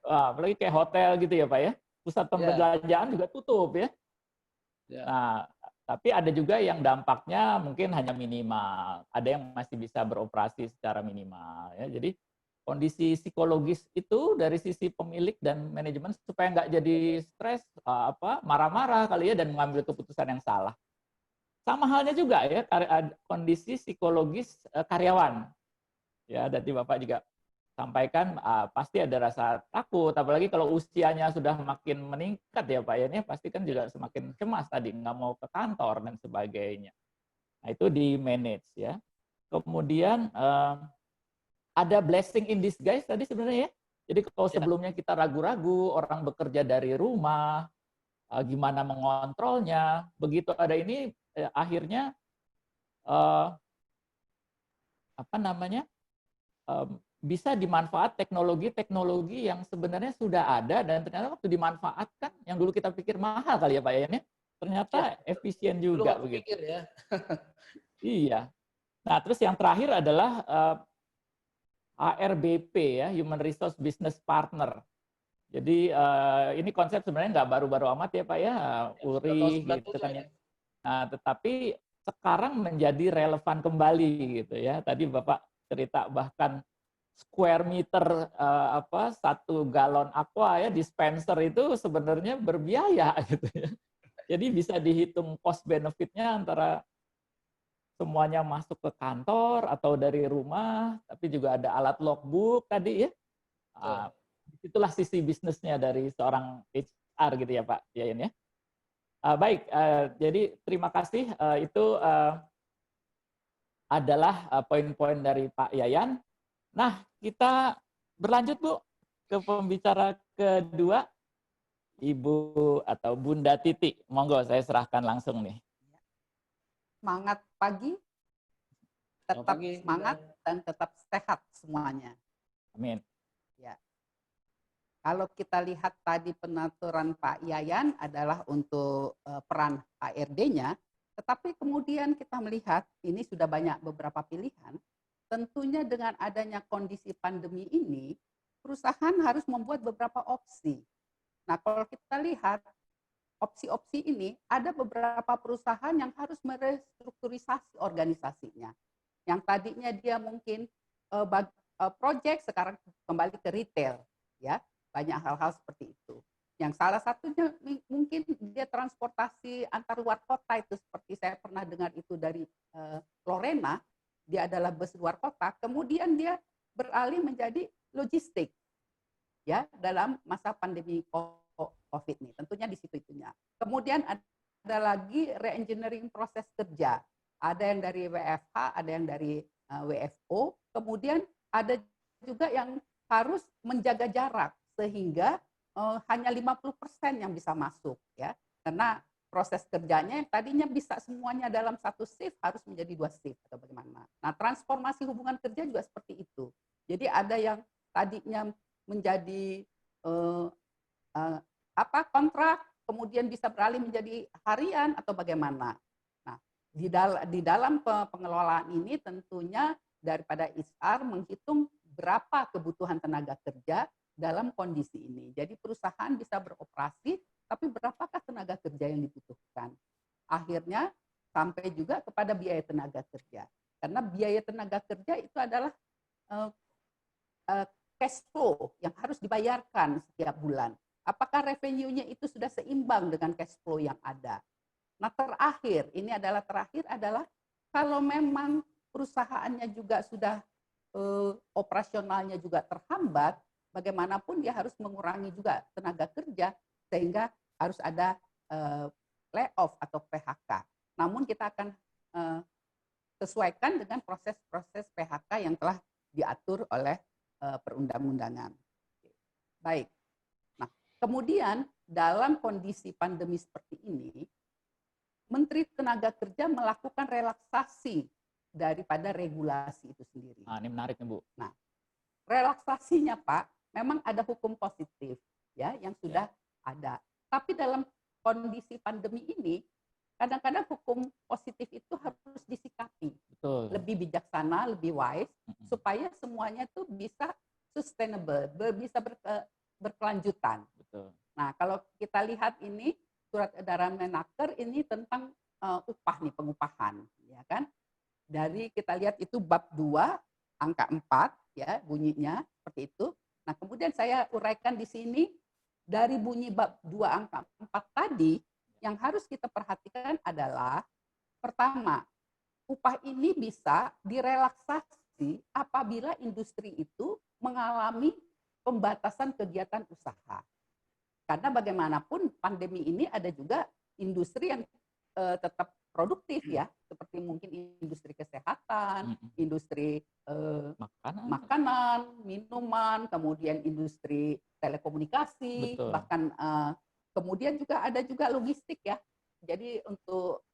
S1: Wah, apalagi kayak hotel gitu ya Pak ya. Pusat perbelanjaan juga tutup ya. Nah, tapi ada juga yang dampaknya mungkin hanya minimal. Ada yang masih bisa beroperasi secara minimal ya. Jadi kondisi psikologis itu dari sisi pemilik dan manajemen supaya nggak jadi stres, marah-marah kali ya dan mengambil keputusan yang salah. Sama halnya juga ya kondisi psikologis karyawan. Ya, tadi Bapak juga sampaikan pasti ada rasa takut, apalagi kalau usianya sudah makin meningkat ya Pak ya, pasti kan juga semakin cemas tadi, nggak mau ke kantor dan sebagainya. Nah itu di manage ya. Kemudian ada blessing in disguise tadi sebenarnya ya. Jadi kalau sebelumnya kita ragu-ragu, orang bekerja dari rumah, gimana mengontrolnya, begitu ada ini akhirnya apa namanya? Bisa dimanfaat teknologi-teknologi yang sebenarnya sudah ada dan ternyata waktu dimanfaatkan yang dulu kita pikir mahal kali ya Pak Yayan ya, ternyata efisien juga begitu.
S2: Pikir ya.
S1: Iya. Nah, terus yang terakhir adalah HRBP ya, Human Resource Business Partner. Jadi ini konsep sebenarnya nggak baru-baru amat ya Pak ya, URI gitu kan ya. Nah, tetapi sekarang menjadi relevan kembali gitu ya. Tadi Bapak cerita bahkan square meter 1 galon aqua ya dispenser itu sebenarnya berbiaya gitu ya. Jadi bisa dihitung cost benefitnya antara semuanya masuk ke kantor atau dari rumah, tapi juga ada alat logbook tadi ya. Itulah sisi bisnisnya dari seorang HR gitu ya Pak Yayan ya. Baik, jadi terima kasih itu adalah poin-poin dari Pak Yayan. Nah, kita berlanjut Bu ke pembicara kedua, Ibu atau Bunda Titi. Monggo saya serahkan langsung nih.
S3: Semangat pagi, tetap semangat dan tetap sehat semuanya.
S1: Amin.
S3: Ya. Kalau kita lihat tadi penaturan Pak Yayan adalah untuk peran HRD-nya, tetapi kemudian kita melihat ini sudah banyak beberapa pilihan. Tentunya dengan adanya kondisi pandemi ini, perusahaan harus membuat beberapa opsi. Nah, kalau kita lihat opsi-opsi ini, ada beberapa perusahaan yang harus merestrukturisasi organisasinya. Yang tadinya dia mungkin project sekarang kembali ke retail, ya banyak hal-hal seperti itu. Yang salah satunya mungkin dia transportasi antar luar kota itu seperti saya pernah dengar itu dari Lorena. Dia adalah bus luar kota, kemudian dia beralih menjadi logistik ya dalam masa pandemi COVID ini. Tentunya di situ itunya. Kemudian ada lagi re-engineering proses kerja. Ada yang dari WFH, ada yang dari WFO. Kemudian ada juga yang harus menjaga jarak sehingga hanya 50% yang bisa masuk ya. Karena proses kerjanya yang tadinya bisa semuanya dalam satu shift harus menjadi 2 shift atau bagaimana. Nah, transformasi hubungan kerja juga seperti itu. Jadi ada yang tadinya menjadi kontrak, kemudian bisa beralih menjadi harian atau bagaimana. Nah, di dalam pengelolaan ini tentunya daripada HR menghitung berapa kebutuhan tenaga kerja dalam kondisi ini. Jadi perusahaan bisa beroperasi, tapi berapakah tenaga kerja yang dibutuhkan? akhirnya sampai juga kepada biaya tenaga kerja. Karena biaya tenaga kerja itu adalah cash flow yang harus dibayarkan setiap bulan. Apakah revenue-nya itu sudah seimbang dengan cash flow yang ada? Nah, terakhir adalah kalau memang perusahaannya juga sudah operasionalnya juga terhambat, bagaimanapun dia harus mengurangi juga tenaga kerja sehingga harus ada layoff atau PHK. Namun kita akan sesuaikan dengan proses-proses PHK yang telah diatur oleh perundang-undangan. Baik. Nah, kemudian dalam kondisi pandemi seperti ini, Menteri Tenaga Kerja melakukan relaksasi daripada regulasi itu sendiri.
S1: Ini menarik nih, Bu.
S3: Nah, relaksasinya Pak, memang ada hukum positif ya yang sudah ada. Tapi dalam kondisi pandemi ini, kadang-kadang hukum positif itu harus disikapi.
S1: Betul.
S3: Lebih bijaksana, lebih wise, supaya semuanya itu bisa sustainable, bisa berkelanjutan.
S1: Betul.
S3: Nah, kalau kita lihat ini, surat edaran Menaker ini tentang upah nih, pengupahan. Ya kan? Dari kita lihat itu bab 2, angka 4, ya bunyinya seperti itu. Nah, kemudian saya uraikan di sini, dari bunyi bab 2 angka 4 tadi, yang harus kita perhatikan adalah, pertama, upah ini bisa direlaksasi apabila industri itu mengalami pembatasan kegiatan usaha. Karena bagaimanapun pandemi ini ada juga industri yang tetap produktif ya, seperti mungkin industri kesehatan, industri makanan, minuman, kemudian industri telekomunikasi,
S1: betul.
S3: Bahkan kemudian juga ada juga logistik ya. Jadi untuk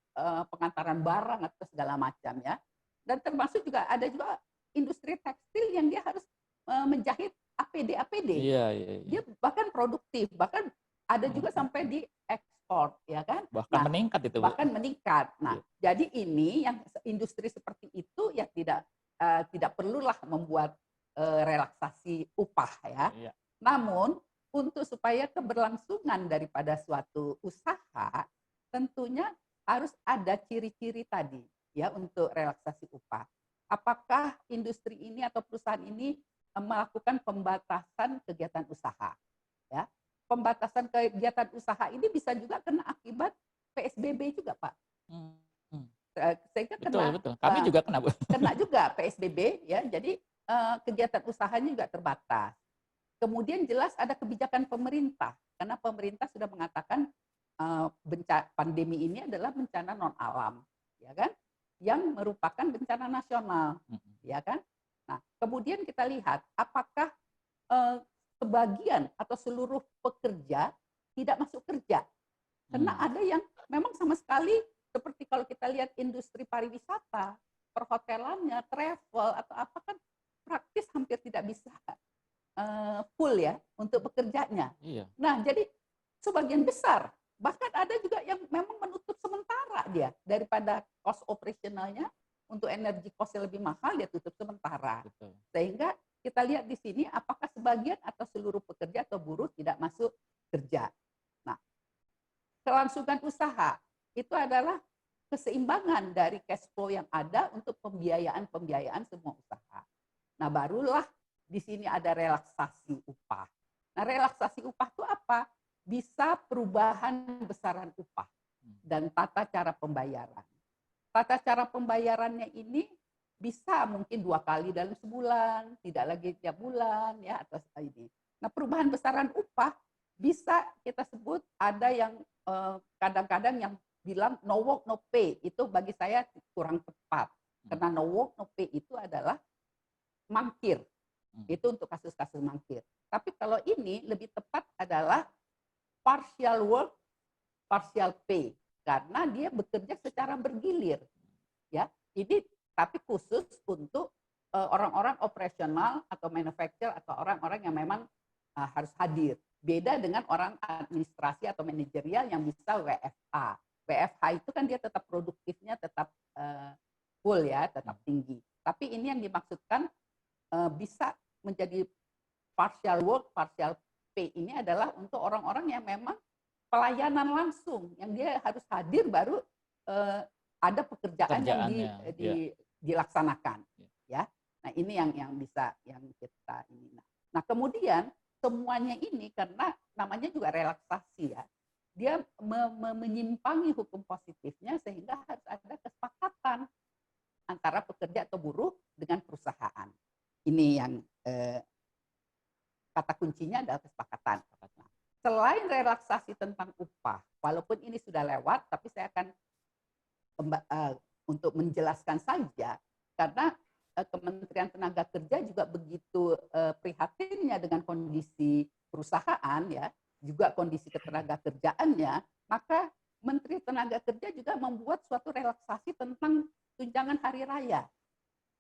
S3: pengantaran barang atau segala macam ya. Dan termasuk juga ada juga industri tekstil yang dia harus menjahit APD.
S1: Iya.
S3: Dia bahkan produktif, bahkan ada juga sampai di ekspor, ya kan?
S1: Bahkan meningkat itu.
S3: Bahkan meningkat. Nah, jadi ini yang industri seperti itu ya tidak perlulah membuat relaksasi upah ya. Iya. Namun untuk supaya keberlangsungan daripada suatu usaha, tentunya harus ada ciri-ciri tadi ya untuk relaksasi upah. Apakah industri ini atau perusahaan ini melakukan pembatasan kegiatan usaha? Ya, pembatasan kegiatan usaha ini bisa juga kena akibat PSBB juga, Pak. Sehingga
S1: betul. Kami juga kena, Bu.
S3: Kena juga PSBB ya. Jadi kegiatan usahanya juga terbatas. Kemudian jelas ada kebijakan pemerintah, karena pemerintah sudah mengatakan pandemi ini adalah bencana non alam, ya kan? Yang merupakan bencana nasional, ya kan? Nah, kemudian kita lihat apakah sebagian atau seluruh pekerja tidak masuk kerja, karena ada yang memang sama sekali seperti kalau kita lihat industri pariwisata, perhotelannya, travel atau apa kan praktis hampir tidak bisa full ya untuk bekerjanya.
S1: Iya.
S3: Nah, jadi sebagian besar, bahkan ada juga yang memang menutup sementara dia daripada cost operasionalnya untuk energi cost yang lebih mahal dia tutup sementara. Betul. Sehingga kita lihat di sini apakah sebagian atau seluruh pekerja atau buruh tidak masuk kerja. Nah, kelangsungan usaha itu adalah keseimbangan dari cash flow yang ada untuk pembiayaan semua usaha. Nah, barulah di sini ada relaksasi upah. Nah, relaksasi upah itu apa? Bisa perubahan besaran upah dan tata cara pembayaran. Tata cara pembayarannya ini bisa mungkin 2 kali dalam sebulan, tidak lagi tiap bulan ya atau ini. Nah, perubahan besaran upah bisa kita sebut ada yang kadang-kadang yang bilang no work no pay, itu bagi saya kurang tepat. Karena no work no pay itu adalah mangkir. Itu untuk kasus-kasus mangkir. Tapi kalau ini lebih tepat adalah partial work, partial pay, karena dia bekerja secara bergilir. Ya, ini tapi khusus untuk orang-orang operasional atau manufacturer atau orang-orang yang memang harus hadir. Beda dengan orang administrasi atau manajerial yang bisa WFH. WFH itu kan dia tetap produktifnya tetap full ya, tetap tinggi. Tapi ini yang dimaksudkan bisa menjadi partial work, partial pay ini adalah untuk orang-orang yang memang pelayanan langsung, yang dia harus hadir baru ada pekerjaan yang
S1: Pekerjaannya,
S3: dilaksanakan, ya. Nah ini yang bisa yang kita ini. Nah kemudian semuanya ini karena namanya juga relaksasi ya, dia menyimpangi hukum positifnya sehingga harus ada kesepakatan antara pekerja atau buruh dengan perusahaan. Ini yang kata kuncinya adalah kesepakatan. Selain relaksasi tentang upah, walaupun ini sudah lewat, tapi saya akan untuk menjelaskan saja, karena Kementerian Tenaga Kerja juga begitu prihatinnya dengan kondisi perusahaan, ya, juga kondisi ketenaga kerjaannya, maka Menteri Tenaga Kerja juga membuat suatu relaksasi tentang tunjangan hari raya,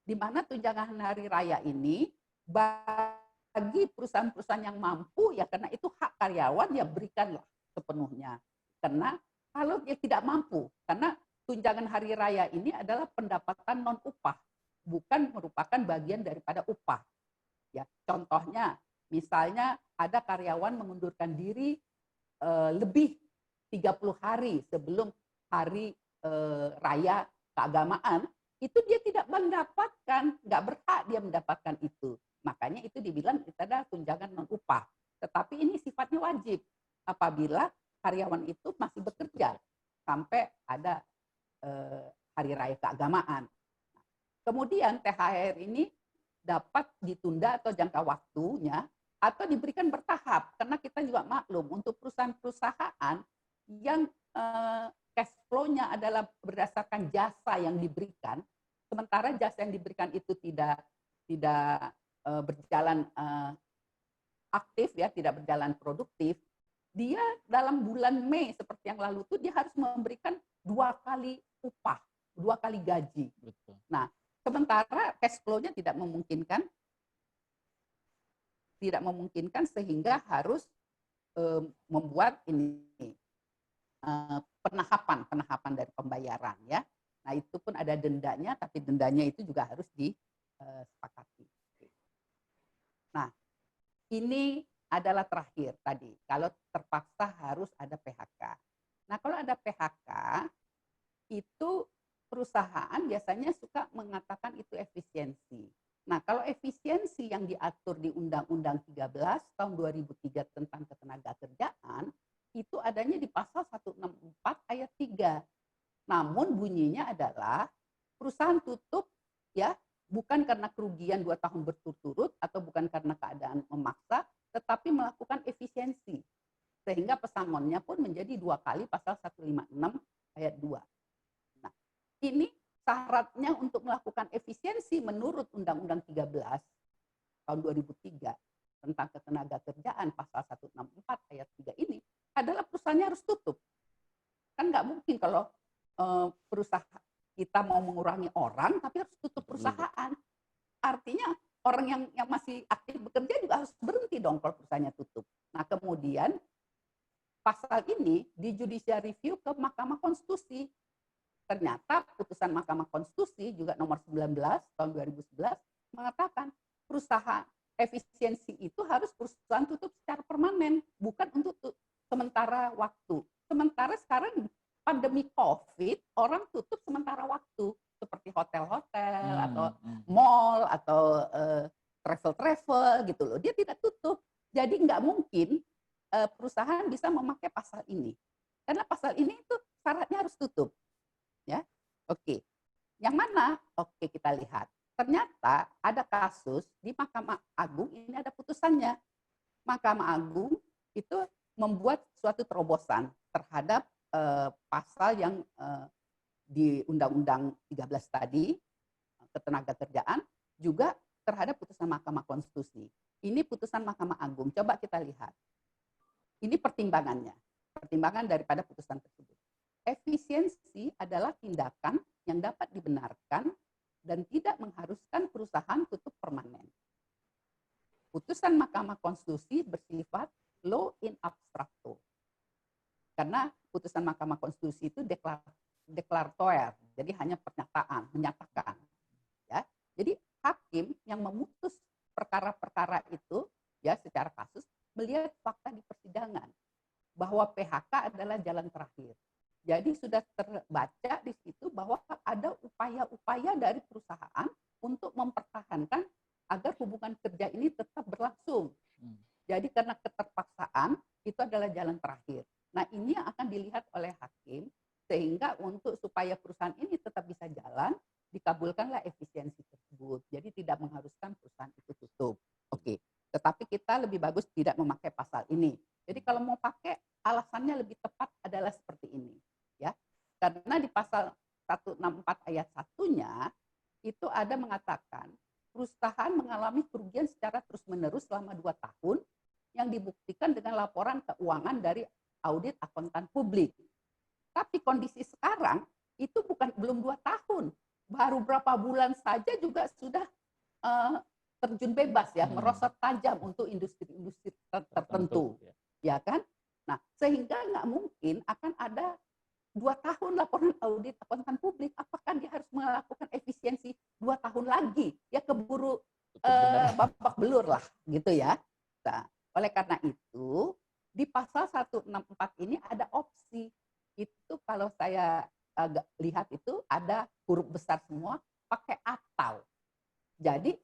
S3: di mana tunjangan hari raya ini bagi perusahaan-perusahaan yang mampu, ya karena itu hak karyawan, ya berikanlah sepenuhnya. Karena kalau dia tidak mampu, karena tunjangan hari raya ini adalah pendapatan non upah, bukan merupakan bagian daripada upah. Ya, contohnya, misalnya ada karyawan mengundurkan diri lebih 30 hari sebelum hari raya keagamaan, itu dia tidak mendapatkan, nggak berhak dia mendapatkan itu. Makanya itu dibilang itu adalah tunjangan non upah. Tetapi ini sifatnya wajib apabila karyawan itu masih bekerja sampai ada hari raya keagamaan. Kemudian THR ini dapat ditunda atau jangka waktunya atau diberikan bertahap, karena kita juga maklum untuk perusahaan-perusahaan yang cash flow-nya adalah berdasarkan jasa yang diberikan, sementara jasa yang diberikan itu tidak berjalan aktif, ya, tidak berjalan produktif, dia dalam bulan Mei seperti yang lalu itu dia harus memberikan 2 kali upah, 2 kali gaji.
S1: Betul.
S3: Nah, sementara cash flow-nya tidak memungkinkan sehingga harus membuat ini penahapan dari pembayaran, ya. Nah itu pun ada dendanya, tapi dendanya itu juga harus disepakati. Nah ini adalah terakhir tadi, kalau terpaksa harus ada PHK. Nah kalau ada PHK itu perusahaan biasanya suka mengatakan itu efisiensi. Nah, kalau efisiensi yang diatur di Undang-Undang 13 tahun 2003 tentang ketenagakerjaan, itu adanya di pasal 164 ayat 3. Namun bunyinya adalah perusahaan tutup, ya, bukan karena kerugian 2 tahun berturut-turut atau bukan karena keadaan memaksa, tetapi melakukan efisiensi. Sehingga pesangonnya pun menjadi 2 kali pasal 156 ayat 2. Nah, ini syaratnya untuk melakukan efisiensi menurut Undang-Undang 13 tahun 2003 tentang ketenagakerjaan pasal 164 ayat 3 ini adalah perusahaannya harus tutup. Kan nggak mungkin kalau perusahaan kita mau mengurangi orang tapi harus tutup perusahaan. Artinya orang yang masih aktif bekerja juga harus berhenti dong kalau perusahaannya tutup. Nah kemudian pasal ini di judicial review ke Mahkamah Konstitusi. Ternyata putusan Mahkamah Konstitusi juga nomor 19 tahun 2011 mengatakan perusahaan efisiensi itu harus perusahaan tutup secara permanen, bukan untuk sementara waktu. Sementara sekarang pandemi COVID, orang tutup sementara waktu, seperti hotel-hotel atau mall atau travel-travel gitu loh. Dia tidak tutup. Jadi nggak mungkin perusahaan bisa memakai pasal ini. Karena pasal ini itu syaratnya harus tutup. Ya, oke. Yang mana? Oke, kita lihat. Ternyata ada kasus di Mahkamah Agung, ini ada putusannya. Mahkamah Agung itu membuat suatu terobosan terhadap pasal yang di Undang-Undang 13 tadi, ketenagakerjaan, juga terhadap putusan Mahkamah Konstitusi. Ini putusan Mahkamah Agung. Coba kita lihat. Ini pertimbangannya. Pertimbangan daripada putusan tersebut. Efisiensi adalah tindakan yang dapat dibenarkan dan tidak mengharuskan perusahaan tutup permanen. Putusan Mahkamah Konstitusi bersifat law in abstracto. Karena putusan Mahkamah Konstitusi itu deklaratoir, jadi hanya pernyataan, menyatakan. Ya, jadi hakim yang memutus perkara-perkara itu, ya secara kasus, melihat fakta di persidangan bahwa PHK adalah jalan terakhir. Jadi sudah terbaca jalan terakhir. Nah, ini yang akan dilihat oleh hakim sehingga untuk supaya perusahaan ini tetap bisa jalan, dikabulkanlah efisiensi tersebut. Jadi tidak mengharuskan perusahaan itu tutup. Oke, tetapi kita lebih bagus tidak memakai pasal ini. Jadi kalau mau pakai, alasannya lebih tepat adalah seperti ini, ya. Karena di pasal 164 ayat 1-nya itu ada mengatakan perusahaan mengalami kerugian secara terus-menerus selama 2 tahun yang dibuktikan dengan laporan keuangan dari audit akuntan publik. Tapi kondisi sekarang itu belum 2 tahun, baru berapa bulan saja juga sudah terjun bebas ya, merosot tajam untuk industri-industri tertentu, ya kan? Nah, sehingga nggak mungkin akan ada 2 tahun laporan audit akuntan publik, apakah dia harus melakukan efisiensi 2 tahun lagi? Ya keburu babak belur lah, gitu ya. Nah, oleh karena itu, di pasal 164 ini ada opsi. Itu kalau saya lihat itu ada huruf besar semua, pakai atau. Jadi,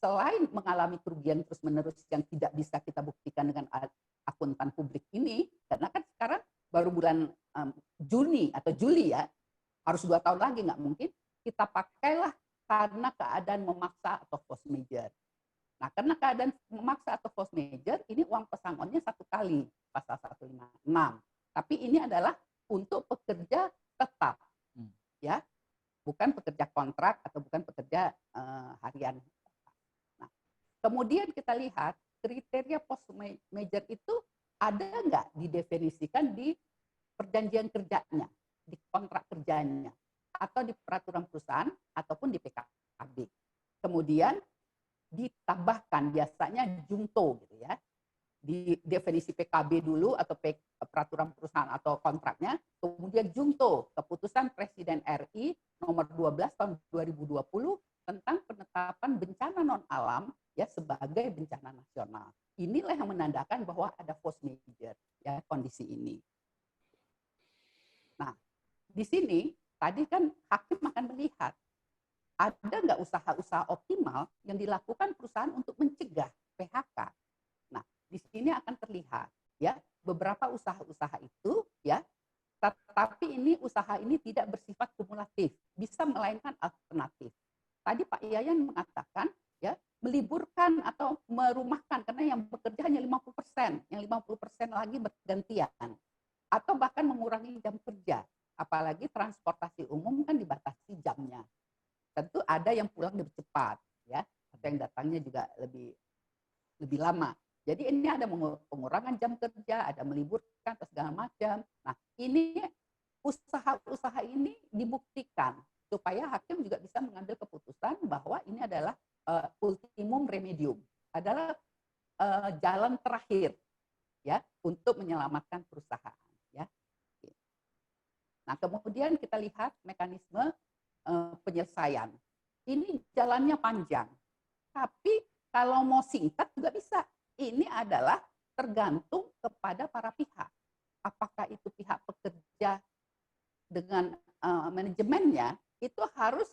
S3: selain mengalami kerugian terus-menerus yang tidak bisa kita buktikan dengan akuntan publik ini, karena kan sekarang baru bulan Juni atau Juli ya, harus 2 tahun lagi nggak mungkin, kita pakailah karena keadaan memaksa atau force major. Nah, karena keadaan memaksa atau force major, ini uang pesangonnya 1 kali, pasal 156. Tapi ini adalah untuk pekerja tetap, ya, bukan pekerja kontrak atau bukan pekerja harian. Nah, kemudian kita lihat kriteria post major itu ada nggak didefinisikan di perjanjian kerjanya, di kontrak kerjanya, atau di peraturan perusahaan ataupun di PKB. Kemudian ditambahkan biasanya junto gitu ya, di definisi PKB dulu atau peraturan perusahaan atau kontraknya, kemudian junto keputusan Presiden RI nomor 12 tahun 2020 tentang penetapan bencana non alam ya sebagai bencana nasional. Inilah yang menandakan bahwa ada force major ya kondisi ini. Nah, di sini tadi kan hakim akan melihat ada nggak usaha-usaha optimal yang dilakukan perusahaan untuk mencegah PHK. Nah, di sini akan terlihat ya beberapa usaha-usaha itu ya, tetapi usaha ini tidak bersifat kumulatif, bisa melainkan alternatif. Tadi Pak Yayan mengatakan ya meliburkan atau merumahkan karena yang bekerja hanya 50%, yang 50% lagi bergantian, atau bahkan mengurangi jam kerja, apalagi transportasi umum kan dibatasi jamnya. Tentu ada yang pulang lebih cepat ya, atau yang datangnya juga lebih lama. Jadi ini ada pengurangan jam kerja, ada meliburkan atau segala macam. Nah, ini usaha-usaha ini dibuktikan supaya hakim juga bisa mengambil keputusan bahwa ini adalah ultimum remedium, adalah jalan terakhir ya untuk menyelamatkan perusahaan ya. Nah, kemudian kita lihat mekanisme penyelesaian. Ini jalannya panjang. Tapi kalau mau singkat juga bisa. Ini adalah tergantung kepada para pihak. Apakah itu pihak pekerja dengan manajemennya itu harus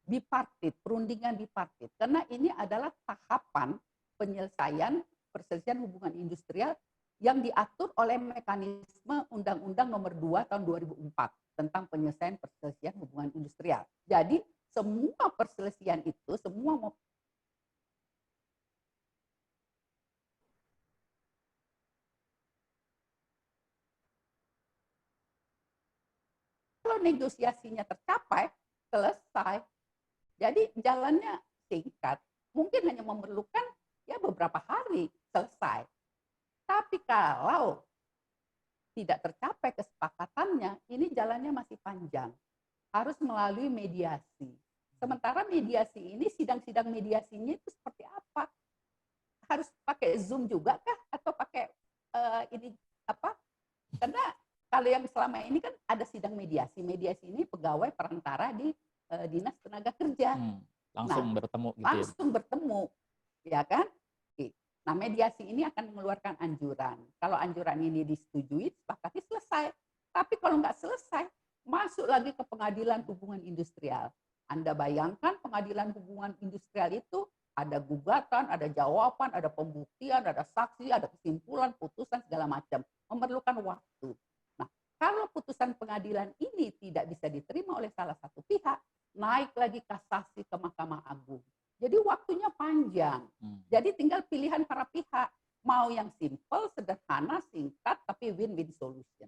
S3: bipartit, perundingan bipartit. Karena ini adalah tahapan penyelesaian perselisihan hubungan industrial yang diatur oleh mekanisme Undang-Undang Nomor 2 Tahun 2004 tentang penyelesaian perselisihan hubungan industrial. Jadi semua perselisihan itu, semua kalau negosiasinya tercapai, selesai. Jadi jalannya singkat, mungkin hanya memerlukan ya beberapa hari selesai. Tapi kalau tidak tercapai kesepakatannya, ini jalannya masih panjang. Harus melalui mediasi. Sementara mediasi ini, sidang-sidang mediasinya itu seperti apa? Harus pakai Zoom juga kah? Atau pakai ini apa? Karena kalau yang selama ini kan ada sidang mediasi. Mediasi ini pegawai perantara di Dinas Tenaga Kerja.
S1: Langsung bertemu gitu.
S3: Langsung bertemu, ya kan? Nah, mediasi ini akan mengeluarkan anjuran. Kalau anjuran ini disetujui, sepakati selesai. Tapi kalau nggak selesai, masuk lagi ke pengadilan hubungan industrial. Anda bayangkan pengadilan hubungan industrial itu Ada gugatan, ada jawaban, ada pembuktian, ada saksi, ada kesimpulan, putusan, segala macam. Memerlukan waktu. Nah, kalau putusan pengadilan ini tidak bisa diterima oleh salah satu pihak, naik lagi kasasi ke Mahkamah Agung. Jadi waktunya panjang. Jadi tinggal pilihan para pihak. Mau yang simple, sederhana, singkat, tapi win-win solution.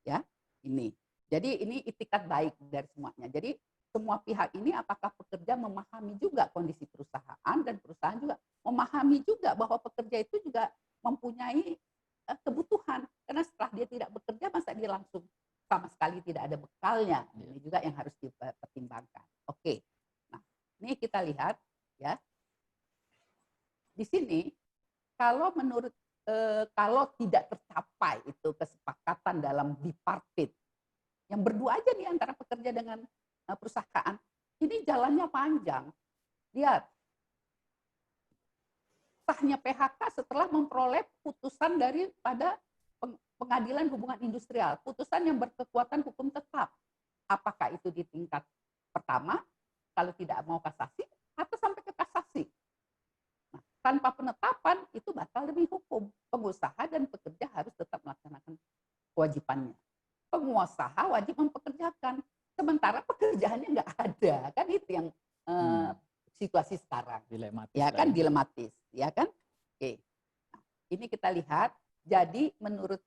S3: Ya, ini. Jadi ini itikat baik dari semuanya. Jadi semua pihak ini apakah pekerja memahami juga kondisi perusahaan dan perusahaan juga memahami juga bahwa pekerja itu juga mempunyai kebutuhan. Karena setelah dia tidak bekerja masa dia langsung sama sekali tidak ada bekalnya. Ini juga yang harus dipertimbangkan. Oke. Nah, ini kita lihat ya. Di sini kalau menurut kalau tidak tercapai itu kesepakatan dalam bipartit yang berdua aja nih antara pekerja dengan perusahaan, ini jalannya panjang. Lihat, sahnya PHK setelah memperoleh putusan daripada pengadilan hubungan industrial, putusan yang berkekuatan hukum tetap. Apakah itu di tingkat pertama, kalau tidak mau kasasi, atau sampai ke kasasi. Nah, tanpa penetapan, itu batal demi hukum. Pengusaha dan pekerja harus tetap melaksanakan kewajibannya. Pengusaha wajib mempekerjakan, sementara pekerjaannya nggak ada, kan itu yang situasi sekarang.
S1: Dilematis,
S3: ya kan, dilematis, ya kan? Oke, nah, ini kita lihat. Jadi menurut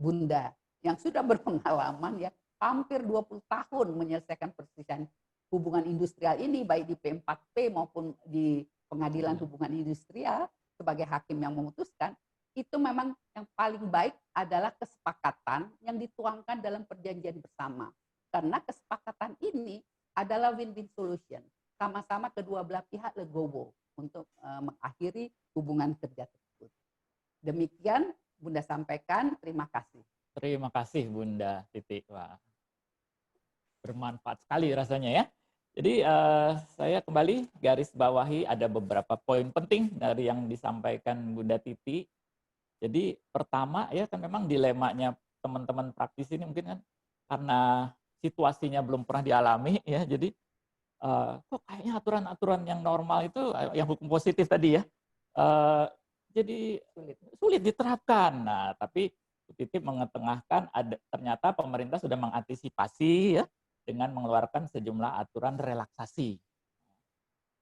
S3: Bunda yang sudah berpengalaman ya, hampir 20 tahun menyelesaikan perselisihan hubungan industrial ini, baik di P4P maupun di Pengadilan Hubungan Industrial sebagai hakim yang memutuskan, itu memang yang paling baik adalah kesepakatan yang dituangkan dalam perjanjian bersama. Karena kesepakatan ini adalah win-win solution. Sama-sama kedua belah pihak legowo untuk mengakhiri hubungan kerja tersebut. Demikian Bunda sampaikan, terima kasih.
S1: Terima kasih Bunda Titi. Wah, bermanfaat sekali rasanya ya. Jadi saya kembali garis bawahi ada beberapa poin penting dari yang disampaikan Bunda Titi. Jadi pertama ya kan memang dilemanya teman-teman praktisi ini mungkin kan karena situasinya belum pernah dialami ya, jadi kok kayaknya aturan-aturan yang normal itu yang hukum positif tadi ya jadi sulit diterapkan. Nah, tapi Titi mengetengahkan ada ternyata pemerintah sudah mengantisipasi ya dengan mengeluarkan sejumlah aturan relaksasi.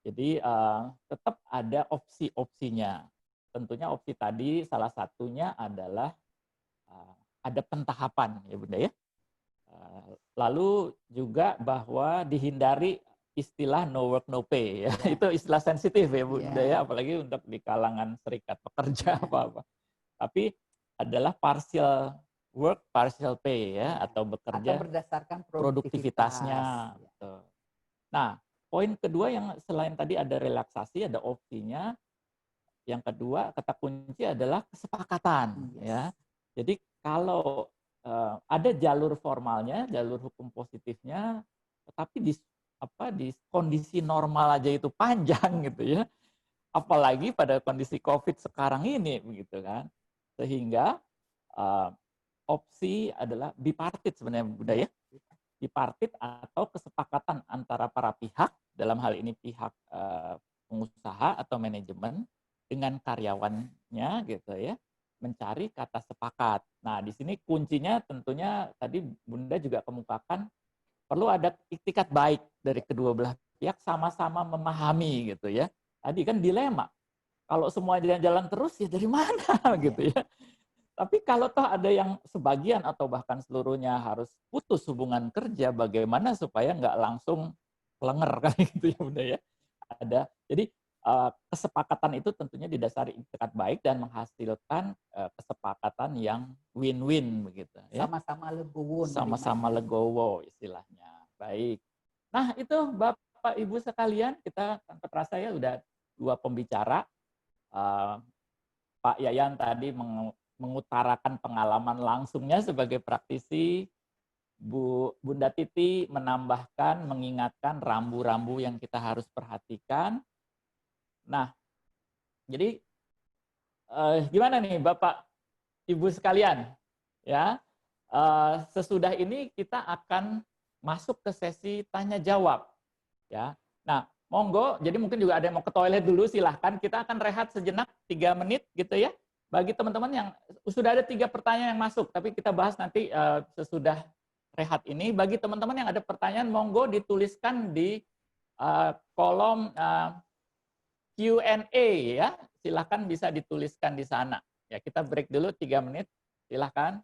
S1: Jadi tetap ada opsi-opsinya. Tentunya opsi tadi salah satunya adalah ada pentahapan ya Bunda ya. Lalu juga bahwa dihindari istilah no work no pay ya. Itu istilah sensitif ya Bunda ya, apalagi untuk di kalangan serikat pekerja apa-apa. Tapi adalah partial work, partial pay ya, atau bekerja
S3: atau berdasarkan
S1: produktivitasnya. Nah, poin kedua yang selain tadi ada relaksasi, ada opsinya. Yang kedua, kata kunci adalah kesepakatan. Ya. Jadi kalau ada jalur formalnya, jalur hukum positifnya, tetapi di kondisi normal aja itu panjang gitu ya. Apalagi pada kondisi COVID sekarang ini, begitu kan. Sehingga opsi adalah bipartit sebenarnya Bunda ya. Bipartit atau kesepakatan antara para pihak, dalam hal ini pihak pengusaha atau manajemen dengan karyawannya gitu ya, mencari kata sepakat. Nah, di sini kuncinya tentunya tadi Bunda juga kemukakan perlu ada itikad baik dari kedua belah pihak sama-sama memahami gitu ya. Tadi kan dilema. Kalau semua jalan terus ya dari mana gitu ya. Tapi kalau toh ada yang sebagian atau bahkan seluruhnya harus putus hubungan kerja, bagaimana supaya nggak langsung lenger kan gitu ya Bunda ya. Ada. Jadi kesepakatan itu tentunya didasari itikad baik dan menghasilkan kesepakatan yang win-win begitu ya.
S3: Sama-sama legowo.
S1: Sama-sama legowo istilahnya. Baik. Nah, itu Bapak Ibu sekalian, kita tanpa terasa ya udah 2 pembicara. Pak Yayan tadi mengutarakan pengalaman langsungnya sebagai praktisi. Bunda Titi menambahkan, mengingatkan rambu-rambu yang kita harus perhatikan. Nah, jadi gimana nih Bapak Ibu sekalian? Ya, sesudah ini kita akan masuk ke sesi tanya jawab. Ya, nah monggo. Jadi mungkin juga ada yang mau ke toilet dulu, silahkan. Kita akan rehat sejenak 3 menit gitu ya. Bagi teman-teman yang sudah ada 3 pertanyaan yang masuk, tapi kita bahas nanti sesudah rehat ini. Bagi teman-teman yang ada pertanyaan, monggo dituliskan di kolom Q&A ya. Silahkan bisa dituliskan di sana. Ya, kita break dulu 3 menit. Silahkan.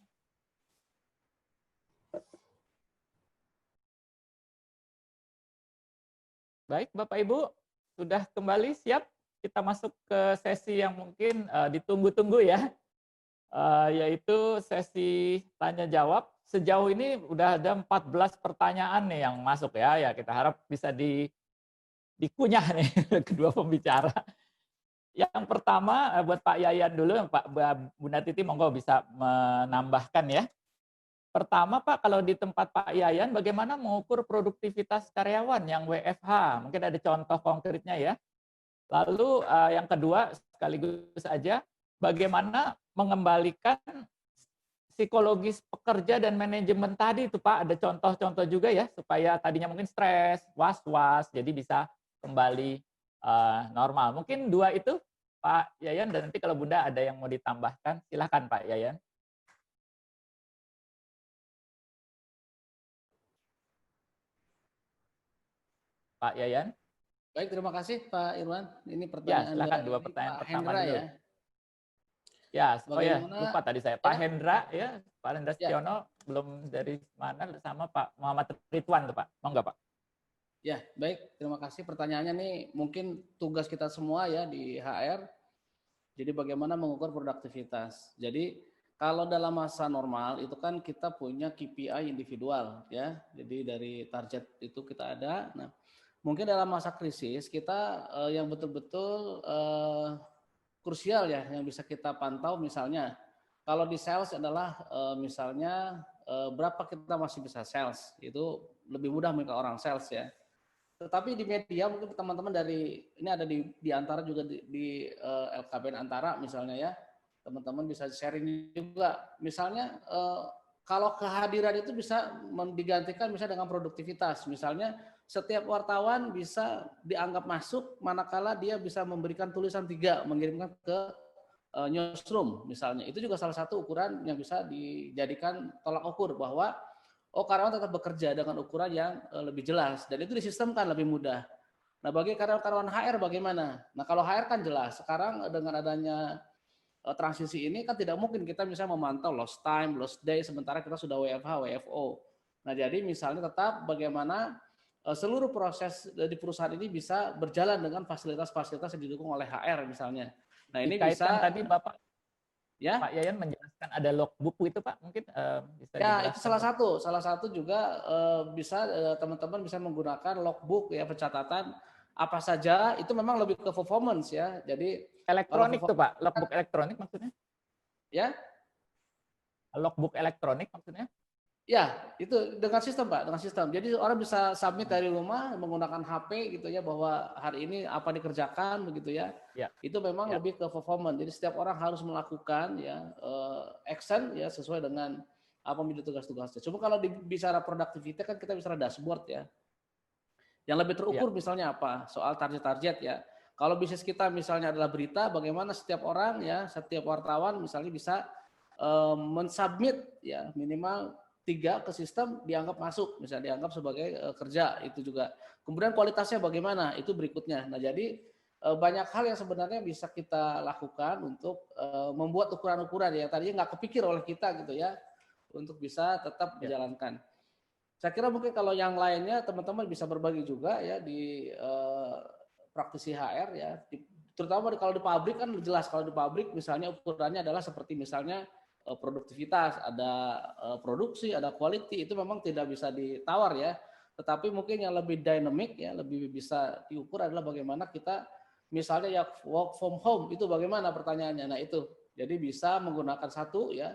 S1: Baik, Bapak Ibu, sudah kembali siap? Kita masuk ke sesi yang mungkin ditunggu-tunggu ya, yaitu sesi tanya jawab. Sejauh ini udah ada 14 pertanyaan nih yang masuk ya. Ya, kita harap bisa dikunyah nih kedua pembicara. Yang pertama buat Pak Yayan dulu, Pak Bunda Titi monggo bisa menambahkan ya. Pertama Pak, kalau di tempat Pak Yayan bagaimana mengukur produktivitas karyawan yang WFH? Mungkin ada contoh konkretnya ya. Lalu yang kedua sekaligus saja, bagaimana mengembalikan psikologis pekerja dan manajemen tadi itu Pak, ada contoh-contoh juga ya, supaya tadinya mungkin stres, was-was, jadi bisa kembali normal. Mungkin 2 itu Pak Yayan, dan nanti kalau Bunda ada yang mau ditambahkan, silahkan Pak Yayan. Pak Yayan.
S2: Baik, terima kasih Pak Irwan. Ini
S1: Ya,
S2: pertanyaan
S1: silakan 2
S2: dari
S1: pertanyaan
S2: Pak
S1: pertama
S2: Hendra
S1: dulu.
S2: ya.
S1: Ya, oh ya,
S2: Bagaimana
S1: lupa tadi saya. Pak
S2: ya?
S1: Hendra ya, Pak Hendra
S2: Ya,
S1: Setiono belum dari mana, sama Pak Muhammad Ridwan tuh Pak. Mau nggak Pak?
S2: ya, baik. Terima kasih pertanyaannya nih. Mungkin tugas kita semua ya di HR. Jadi bagaimana mengukur produktivitas. Jadi kalau dalam masa normal itu kan kita punya KPI individual ya. Jadi dari target itu kita ada. Nah, mungkin dalam masa krisis kita yang betul-betul krusial ya yang bisa kita pantau, misalnya kalau di sales adalah misalnya berapa kita masih bisa sales, itu lebih mudah mereka orang sales ya. Tetapi di media mungkin teman-teman dari ini ada di Antara juga di LKBN Antara misalnya ya, teman-teman bisa sharing juga. Misalnya kalau kehadiran itu bisa digantikan misalnya dengan produktivitas. Misalnya setiap wartawan bisa dianggap masuk manakala dia bisa memberikan tulisan 3, mengirimkan ke newsroom misalnya. Itu juga salah satu ukuran yang bisa dijadikan tolak ukur bahwa karyawan tetap bekerja dengan ukuran yang lebih jelas, dan itu disistemkan lebih mudah. Nah, bagi karyawan HR bagaimana? Nah, kalau HR kan jelas. Sekarang dengan adanya transisi ini kan tidak mungkin kita bisa memantau lost time, lost day, sementara kita sudah WFH, WFO. Nah, jadi misalnya tetap bagaimana seluruh proses di perusahaan ini bisa berjalan dengan fasilitas-fasilitas yang didukung oleh HR misalnya. Nah, ini
S1: Dikaitkan
S2: bisa
S1: tadi Bapak
S2: ya.
S1: Pak Yayan menjelaskan ada logbook itu Pak, mungkin bisa
S2: Ya, itu
S1: dijelaskan.
S2: salah satu juga bisa teman-teman bisa menggunakan logbook ya, pencatatan apa saja, itu memang lebih ke performance ya. Jadi
S1: Elektronik tuh Pak, logbook elektronik maksudnya?
S2: Ya,
S1: Logbook elektronik maksudnya?
S2: ya, itu dengan sistem Pak, dengan sistem. Jadi orang bisa submit dari rumah menggunakan HP gitu ya, bahwa hari ini apa dikerjakan begitu ya.
S1: Ya.
S2: Itu memang
S1: Ya.
S2: lebih ke performance. Jadi setiap orang harus melakukan ya action ya sesuai dengan apa menjadi tugas-tugasnya. Cuma kalau bicara productivity kan kita bicara dashboard ya. Yang lebih terukur misalnya apa? Soal target-target ya. Kalau bisnis kita misalnya adalah berita, bagaimana setiap orang ya, setiap wartawan misalnya bisa mensubmit ya minimal 3 ke sistem dianggap masuk, misalnya dianggap sebagai kerja, itu juga. Kemudian kualitasnya bagaimana? Itu berikutnya. Nah, jadi banyak hal yang sebenarnya bisa kita lakukan untuk membuat ukuran-ukuran ya tadinya nggak kepikir oleh kita gitu ya, untuk bisa tetap menjalankan. Saya kira mungkin kalau yang lainnya teman-teman bisa berbagi juga ya di praktisi HR ya, terutama kalau di pabrik kan jelas. Kalau di pabrik misalnya ukurannya adalah seperti misalnya produktivitas, ada produksi, ada quality, itu memang tidak bisa ditawar ya. Tetapi mungkin yang lebih dynamic ya, lebih bisa diukur adalah bagaimana kita misalnya ya work from home, itu bagaimana pertanyaannya. Nah, itu. Jadi bisa menggunakan satu ya,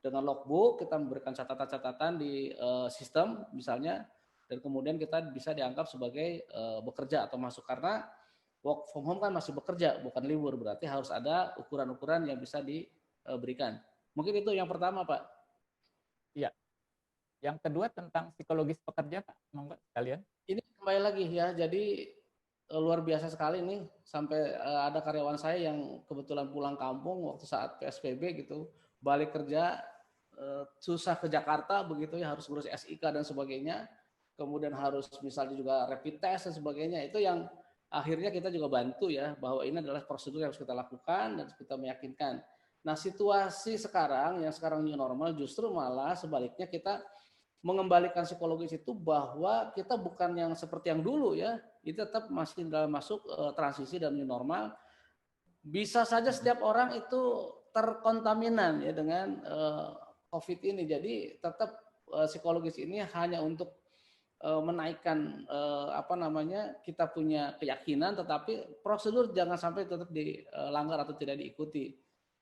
S2: dengan logbook kita memberikan catatan-catatan di sistem misalnya, dan kemudian kita bisa dianggap sebagai bekerja atau masuk, karena work from home kan masih bekerja, bukan libur, berarti harus ada ukuran-ukuran yang bisa diberikan. Mungkin itu yang pertama, Pak.
S1: Iya. Yang kedua tentang psikologis pekerja, Pak, monggo sekalian.
S2: Ini kembali lagi ya, jadi luar biasa sekali nih, sampai ada karyawan saya yang kebetulan pulang kampung waktu saat PSBB gitu, balik kerja susah ke Jakarta begitu ya, harus ngurus SIK dan sebagainya, kemudian harus misalnya juga rapid test dan sebagainya. Itu yang akhirnya kita juga bantu ya, bahwa ini adalah prosedur yang harus kita lakukan dan kita meyakinkan. Nah, situasi sekarang yang sekarang new normal, justru malah sebaliknya kita mengembalikan psikologis itu, bahwa kita bukan yang seperti yang dulu ya, itu tetap masih dalam masuk transisi dan new normal. Bisa saja setiap orang itu terkontaminan ya dengan COVID ini. Jadi tetap psikologis ini hanya untuk menaikkan apa namanya, kita punya keyakinan, tetapi prosedur jangan sampai tetap dilanggar atau tidak diikuti.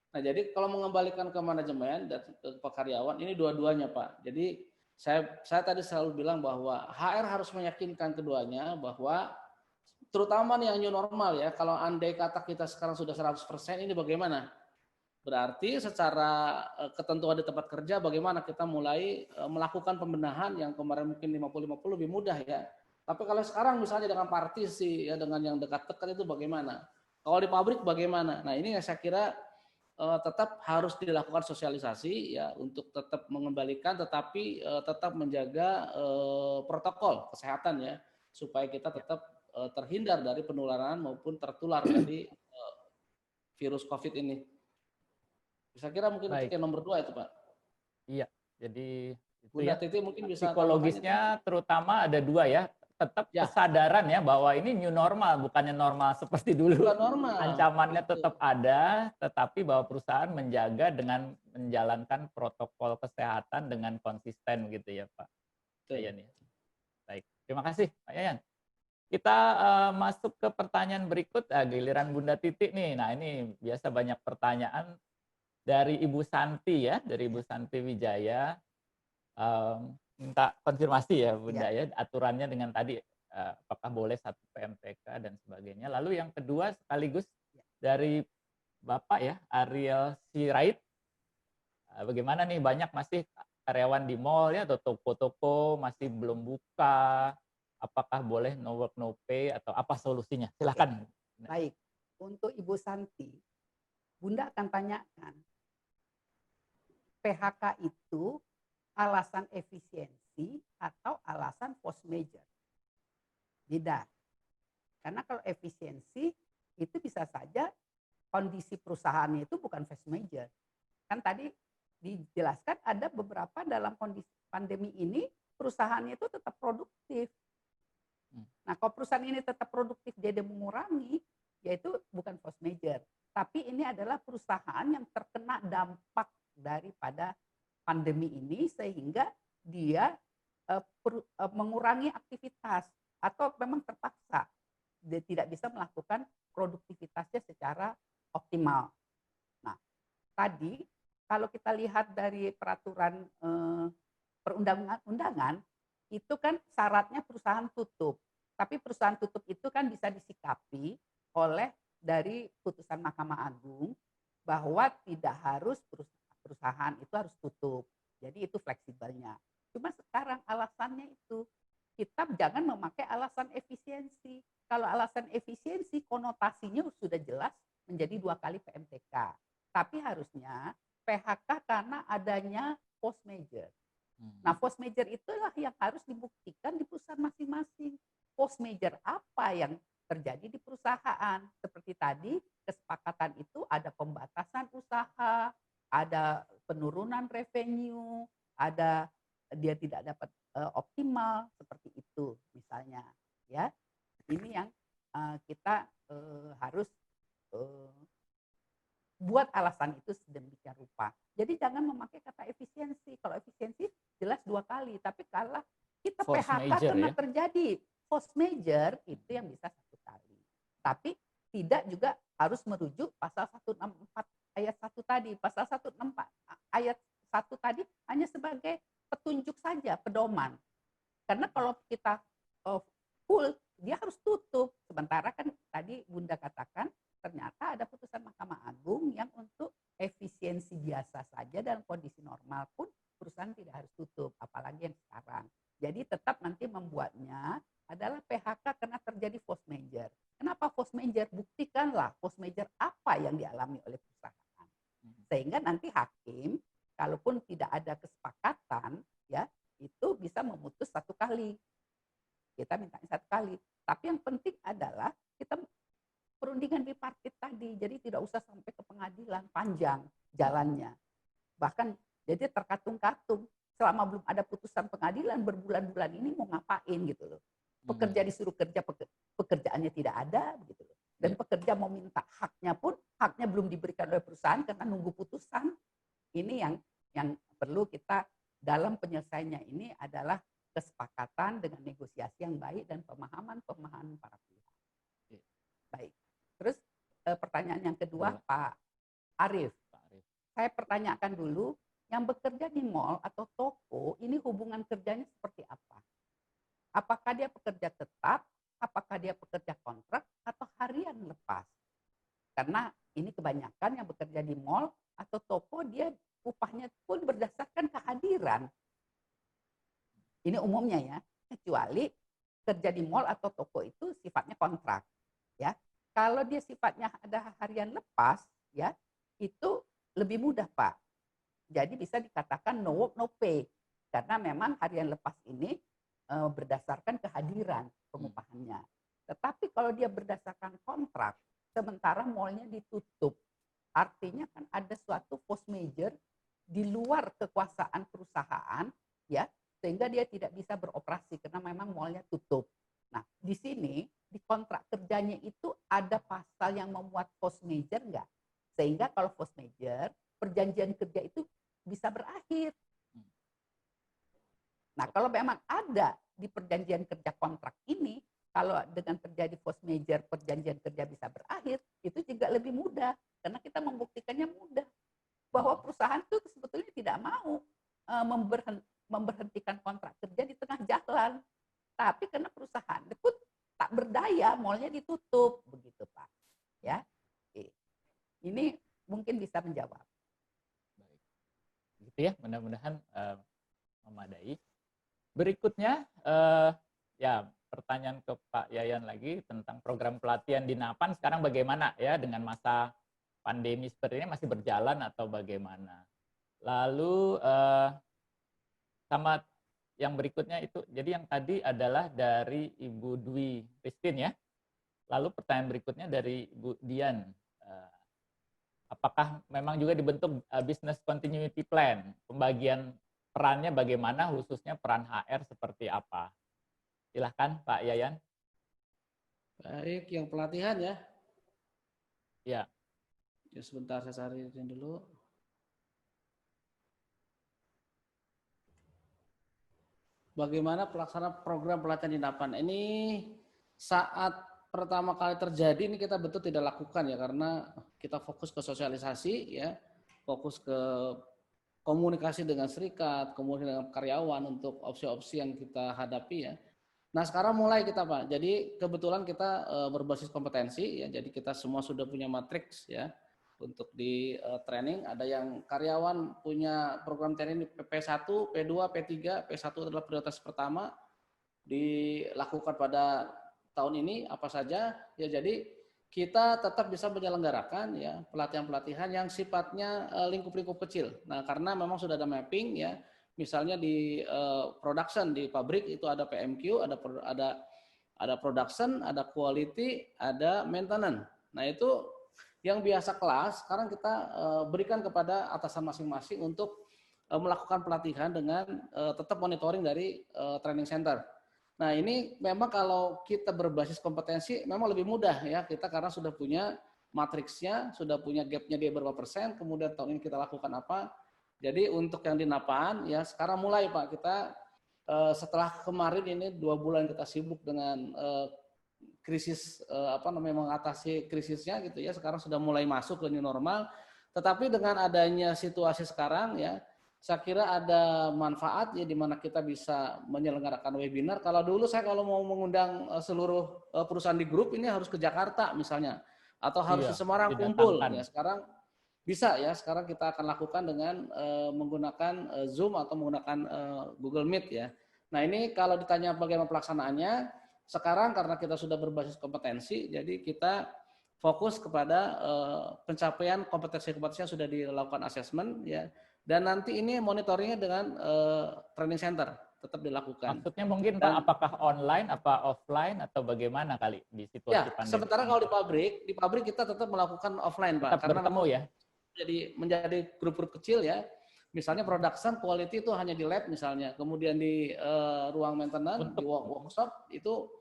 S2: Nah, jadi kalau mengembalikan ke manajemen dan ke karyawan, ini dua-duanya Pak. Jadi saya tadi selalu bilang bahwa HR harus meyakinkan keduanya, bahwa terutama nih yang new normal ya, kalau andai kata kita sekarang sudah 100%, ini bagaimana? Berarti secara ketentuan di tempat kerja, bagaimana kita mulai melakukan pembenahan yang kemarin mungkin 50-50 lebih mudah ya. Tapi kalau sekarang misalnya dengan partisi ya, dengan yang dekat-dekat itu bagaimana? Kalau di pabrik bagaimana? Nah, ini yang saya kira tetap harus dilakukan sosialisasi ya, untuk tetap mengembalikan, tetapi tetap menjaga protokol kesehatan ya, supaya kita tetap terhindar dari penularan maupun tertular dari virus COVID ini. Saya kira mungkin untuk
S1: Baik.
S2: yang nomor 2 itu Pak.
S1: Iya, jadi itu
S2: Bunda
S1: ya.
S2: Titi mungkin bisa
S1: Psikologisnya terutama ada dua ya. Tetap
S2: ya,
S1: kesadaran ya bahwa ini new normal, bukannya normal seperti dulu.
S2: bukan normal.
S1: Ancamannya
S2: Betul.
S1: tetap ada, tetapi bahwa perusahaan menjaga dengan menjalankan protokol kesehatan dengan konsisten gitu ya Pak Yayan ya. Baik, terima kasih Pak Yayan. Kita masuk ke pertanyaan berikut, giliran Bunda Titi nih. Nah ini biasa banyak pertanyaan dari Ibu Santi ya, dari Ibu Santi Wijaya. Minta konfirmasi ya Bunda ya, aturannya dengan tadi apakah boleh 1 PMTK dan sebagainya. Lalu yang kedua sekaligus dari Bapak ya, Ariel Sirait. Bagaimana nih, banyak masih karyawan di mall ya, atau toko-toko masih belum buka. Apakah boleh no work no pay atau apa solusinya? Silakan.
S3: Baik, untuk Ibu Santi, Bunda akan tanyakan, PHK itu alasan efisiensi atau alasan force major? Beda. Karena kalau efisiensi itu bisa saja kondisi perusahaannya itu bukan force major. Kan tadi dijelaskan ada beberapa dalam kondisi pandemi ini perusahaannya itu tetap produktif. Nah, kalau perusahaan ini tetap produktif, dia mengurangi, yaitu bukan force major. Tapi ini adalah perusahaan yang terkena dampak daripada pandemi ini, sehingga dia mengurangi aktivitas atau memang terpaksa dia tidak bisa melakukan produktivitasnya secara optimal. Nah, tadi kalau kita lihat dari peraturan perundang-undangan, itu kan syaratnya perusahaan tutup. Tapi perusahaan tutup itu kan bisa disikapi oleh dari putusan Mahkamah Agung bahwa tidak harus perusahaan itu harus tutup. Jadi itu fleksibelnya. Cuma sekarang alasannya itu, kita jangan memakai alasan efisiensi. Kalau alasan efisiensi konotasinya sudah jelas menjadi 2 kali PMTK. Tapi harusnya PHK karena adanya force major. Nah, force major itulah yang harus dibuktikan di perusahaan masing-masing. Force major apa yang terjadi di perusahaan? Seperti tadi, kesepakatan itu ada pembatasan usaha, ada penurunan revenue, ada dia tidak dapat optimal, seperti itu misalnya. Ya, ini yang kita harus buat alasan itu sedemikian rupa. Jadi jangan memakai kata efisiensi. Kalau efisiensi jelas 2 kali, tapi kalau kita
S1: Force
S3: PHK
S1: major,
S3: karena
S1: ya?
S3: terjadi force major itu yang bisa 1 kali. Tapi tidak juga harus merujuk pasal 164 ayat 1 tadi. Pasal 164 ayat 1 tadi hanya sebagai petunjuk saja, pedoman. Karena kalau kita full, dia harus tutup. Sementara kan tadi Bunda katakan ternyata ada putusan Mahkamah Agung yang untuk efisiensi biasa saja dalam kondisi normal pun perusahaan tidak harus tutup, apalagi yang sekarang. Jadi tetap nanti membuatnya adalah PHK karena terjadi force major. buktikanlah force major apa yang dialami oleh perusahaan. Sehingga nanti hakim, kalaupun tidak ada kesepakatan, ya itu bisa memutus satu kali. Kita minta satu kali. Tapi yang penting adalah kita perundingan bipartit tadi. Jadi tidak usah sampai ke pengadilan, panjang jalannya. Bahkan jadi terkatung-katung. Selama belum ada putusan pengadilan, berbulan-bulan ini mau ngapain gitu loh. Pekerja disuruh kerja, pekerjaannya tidak ada begitu loh. Dan pekerja mau minta haknya pun, haknya belum diberikan oleh perusahaan karena nunggu putusan. Ini yang perlu kita dalam penyelesaiannya ini adalah kesepakatan dengan negosiasi yang baik dan pemahaman para pihak. Baik. Terus pertanyaan yang kedua, Pak Arief. Saya pertanyakan dulu, yang bekerja di mall atau toko, ini hubungan kerjanya seperti apa? Apakah dia pekerja tetap, apakah dia pekerja kontrak, atau harian lepas? Karena ini kebanyakan yang bekerja di mall atau toko, dia upahnya pun berdasarkan kehadiran. Ini umumnya ya, kecuali kerja di mall atau toko itu sifatnya kontrak. Ya, kalau dia sifatnya ada harian lepas, ya itu lebih mudah, Pak. Jadi bisa dikatakan no work no pay, karena memang harian lepas ini berdasarkan kehadiran pengupahannya. Tetapi kalau dia berdasarkan kontrak, sementara mallnya ditutup, artinya kan ada suatu force major di luar kekuasaan perusahaan, ya, sehingga dia tidak bisa beroperasi karena memang mallnya tutup. Nah, di sini di kontrak kerjanya itu ada pasal yang memuat force major enggak? Sehingga kalau force major, perjanjian kerja itu bisa berakhir. Nah, kalau memang ada di perjanjian kerja kontrak ini, kalau dengan terjadi force major perjanjian kerja bisa berakhir, itu juga lebih mudah. Karena kita membuktikannya mudah. Bahwa perusahaan itu sebetulnya tidak mau memberhentikan kontrak kerja di tengah jalan. Tapi karena perusahaan pun tak berdaya, mallnya ditutup. Begitu, Pak. Ya, ini mungkin bisa menjawab.
S1: Gitu ya, mudah-mudahan memadai. Berikutnya, ya pertanyaan ke Pak Yayan lagi tentang program pelatihan di Napan sekarang bagaimana ya dengan masa pandemi seperti ini, masih berjalan atau bagaimana? Lalu sama yang berikutnya itu, jadi yang tadi adalah dari Ibu Dwi Christine ya. Lalu pertanyaan berikutnya dari Ibu Dian. Apakah memang juga dibentuk business continuity plan? Pembagian perannya bagaimana, khususnya peran HR seperti apa? Silahkan Pak Yayan.
S2: Baik, yang pelatihan ya.
S1: Ya.
S2: Ya sebentar saya cari dulu. Bagaimana pelaksanaan program pelatihan di Napan? Ini saat pertama kali terjadi ini kita betul tidak lakukan ya, karena kita fokus ke sosialisasi ya, fokus ke komunikasi dengan serikat, kemudian dengan karyawan untuk opsi-opsi yang kita hadapi ya. Nah sekarang mulai kita Pak, jadi kebetulan kita berbasis kompetensi ya, jadi kita semua sudah punya matriks ya untuk di training. Ada yang karyawan punya program training P1, P2, P3, P1 adalah prioritas pertama dilakukan pada tahun ini apa saja ya, jadi kita tetap bisa menyelenggarakan ya pelatihan-pelatihan yang sifatnya lingkup-lingkup kecil. Nah, karena memang sudah ada mapping ya, misalnya di production di pabrik itu ada PMQ, ada production, ada quality, ada maintenance. Nah, itu yang biasa kelas sekarang kita berikan kepada atasan masing-masing untuk melakukan pelatihan dengan tetap monitoring dari training center. Nah ini memang kalau kita berbasis kompetensi memang lebih mudah ya kita, karena sudah punya matriksnya, sudah punya gapnya dia berapa persen, kemudian tahun ini kita lakukan apa. Jadi untuk yang di Napan ya sekarang mulai Pak, kita setelah kemarin ini 2 bulan kita sibuk dengan krisis mengatasi krisisnya gitu ya, sekarang sudah mulai masuk ke new normal. Tetapi dengan adanya situasi sekarang ya, saya kira ada manfaat ya di mana kita bisa menyelenggarakan webinar. Kalau dulu saya kalau mau mengundang seluruh perusahaan di grup ini harus ke Jakarta misalnya, atau harus di Semarang kumpul. Ya sekarang bisa ya, sekarang kita akan lakukan dengan menggunakan Zoom atau menggunakan Google Meet ya. Nah ini kalau ditanya bagaimana pelaksanaannya, sekarang karena kita sudah berbasis kompetensi, jadi kita fokus kepada pencapaian kompetensi-kompetensi yang sudah dilakukan asesmen ya, dan nanti ini monitoringnya dengan training center tetap dilakukan.
S1: Maksudnya mungkin
S2: Dan,
S1: Pak, apakah online, apa offline, atau bagaimana kali di situasi
S2: ya,
S1: pandemi?
S2: sementara kalau di pabrik kita tetap melakukan offline, Pak,
S1: tetap
S2: karena
S1: bertemu ya.
S2: Menjadi grup-grup kecil ya. Misalnya production quality itu hanya di lab misalnya, kemudian di ruang maintenance, di workshop itu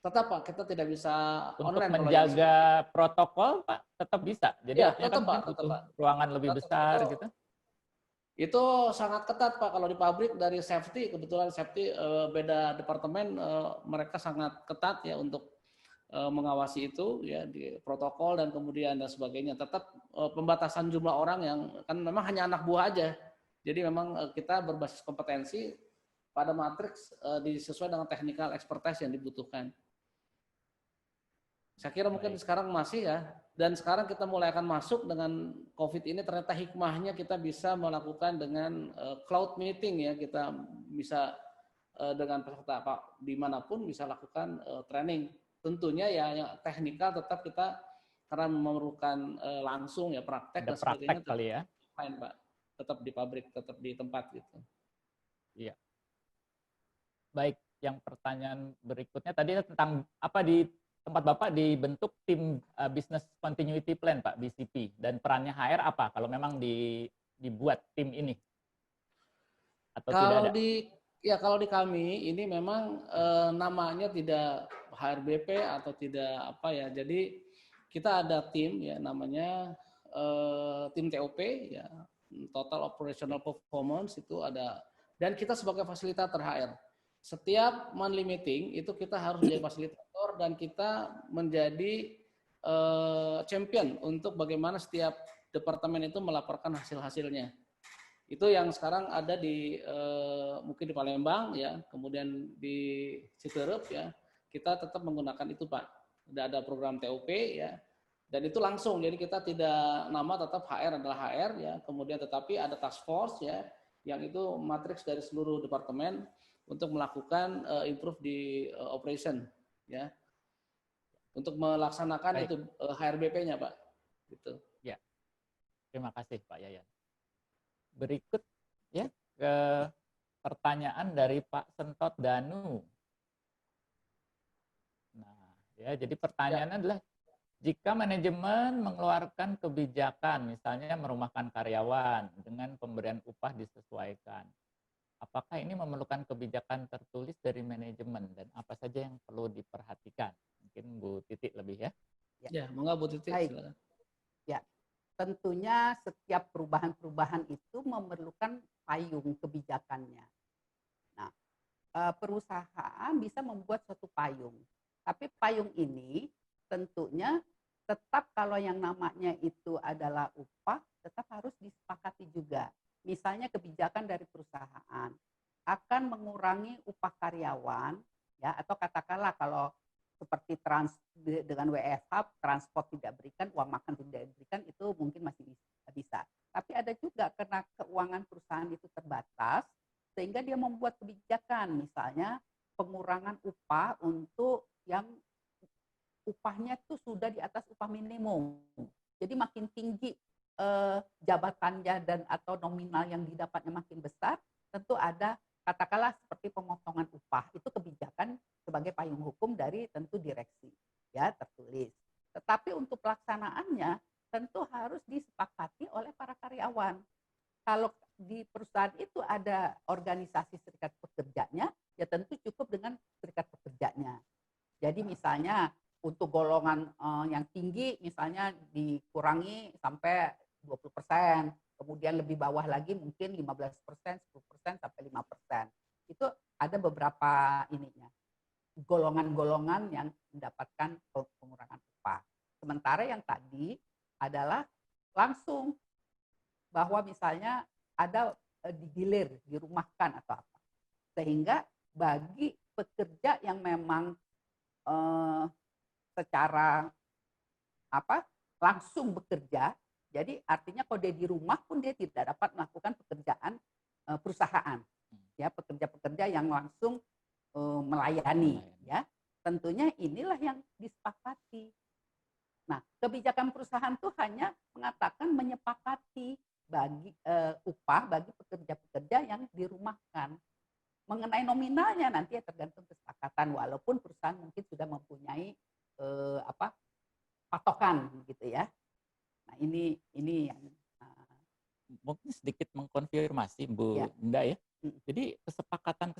S2: tetap Pak, kita tidak bisa
S1: untuk
S2: online.
S1: menjaga protokol Pak, tetap bisa. Jadi
S2: ya,
S1: artinya
S2: tetap,
S1: kan
S2: Pak,
S1: butuh
S2: Pak.
S1: ruangan lebih
S2: Tetap,
S1: besar gitu.
S2: Itu sangat ketat Pak, kalau di pabrik dari safety, kebetulan safety beda departemen, mereka sangat ketat ya untuk mengawasi itu ya, di protokol dan kemudian dan sebagainya. Tetap pembatasan jumlah orang yang kan memang hanya anak buah aja. Jadi memang kita berbasis kompetensi pada matriks disesuaikan dengan technical expertise yang dibutuhkan. Saya kira mungkin sekarang masih ya, dan sekarang kita mulai akan masuk dengan COVID ini, ternyata hikmahnya kita bisa melakukan dengan cloud meeting ya, kita bisa dengan peserta Pak dimanapun bisa lakukan training. Tentunya ya yang teknikal tetap kita karena memerlukan langsung ya praktek dan sebagainya
S1: kali ya.
S2: Main Pak, tetap di pabrik, tetap di tempat gitu.
S1: Iya. Baik, yang pertanyaan berikutnya tadi tentang apa di tempat Bapak dibentuk tim Business Continuity Plan Pak, BCP, dan perannya HR apa kalau memang dibuat tim ini? Atau
S2: kalau
S1: tidak ada?
S2: Kalau di kami ini memang namanya tidak HRBP atau tidak apa ya. Jadi kita ada tim ya namanya tim TOP ya, Total Operational Performance itu ada, dan kita sebagai fasilitator HR. Setiap monthly meeting itu kita harus menjadi fasilitator dan kita menjadi champion untuk bagaimana setiap departemen itu melaporkan hasil-hasilnya. Itu yang sekarang ada di mungkin di Palembang ya, kemudian di Citerup ya, kita tetap menggunakan itu Pak. Ada program TOP ya, dan itu langsung, jadi kita tidak nama tetap HR adalah HR ya, kemudian tetapi ada task force ya, yang itu matriks dari seluruh departemen untuk melakukan improve di operation ya, untuk melaksanakan itu HRBP-nya Pak. Gitu.
S1: Ya, terima kasih Pak Yayan. Berikut ya ke pertanyaan dari Pak Sentot Danu. Nah, ya jadi pertanyaannya adalah jika manajemen mengeluarkan kebijakan misalnya merumahkan karyawan dengan pemberian upah disesuaikan, apakah ini memerlukan kebijakan tertulis dari manajemen dan apa saja yang perlu diperhatikan? Mungkin Bu Titik lebih ya.
S2: Ya, monggo Bu Titik silakan.
S3: Ya. Tentunya setiap perubahan-perubahan itu memerlukan payung kebijakannya. Nah, perusahaan bisa membuat suatu payung, tapi payung ini tentunya tetap kalau yang namanya itu adalah upah, tetap harus disepakati juga. Misalnya kebijakan dari perusahaan akan mengurangi upah karyawan, ya, atau katakanlah kalau seperti dengan WFH, transport tidak berikan, uang makan tidak diberikan, itu mungkin masih bisa. Tapi ada juga karena keuangan perusahaan itu terbatas, sehingga dia membuat kebijakan, misalnya pengurangan upah untuk yang upahnya itu sudah di atas upah minimum. Jadi makin tinggi jabatannya dan atau nominal yang didapatnya makin besar, tentu ada katakanlah seperti pemotongan upah, itu kebijakan sebagai payung hukum dari tentu direksi, ya tertulis. Tetapi untuk pelaksanaannya tentu harus disepakati oleh para karyawan. Kalau di perusahaan itu ada organisasi serikat pekerjanya, ya tentu cukup dengan serikat pekerjanya. Jadi misalnya untuk golongan yang tinggi misalnya dikurangi sampai 20%, kemudian lebih bawah lagi mungkin 15%, 10% sampai 5%. Itu ada beberapa ininya, golongan-golongan yang mendapatkan pengurangan upah. Sementara yang tadi adalah langsung bahwa misalnya ada digilir, dirumahkan atau apa. Sehingga bagi pekerja yang memang secara langsung bekerja, jadi artinya kalau dia di rumah pun dia tidak dapat melakukan pekerjaan perusahaan, ya pekerja-pekerja yang langsung melayani, ya tentunya inilah yang disepakati. Nah, kebijakan perusahaan tuh hanya mengatakan menyepakati bagi upah bagi pekerja-pekerja yang dirumahkan. Mengenai nominalnya nanti ya tergantung kesepakatan, walaupun perusahaan mungkin sudah mempunyai patokan gitu ya. Nah, ini yang
S1: mungkin sedikit mengkonfirmasi Bu
S3: ya.
S1: Bunda ya. Jadi kesepakatan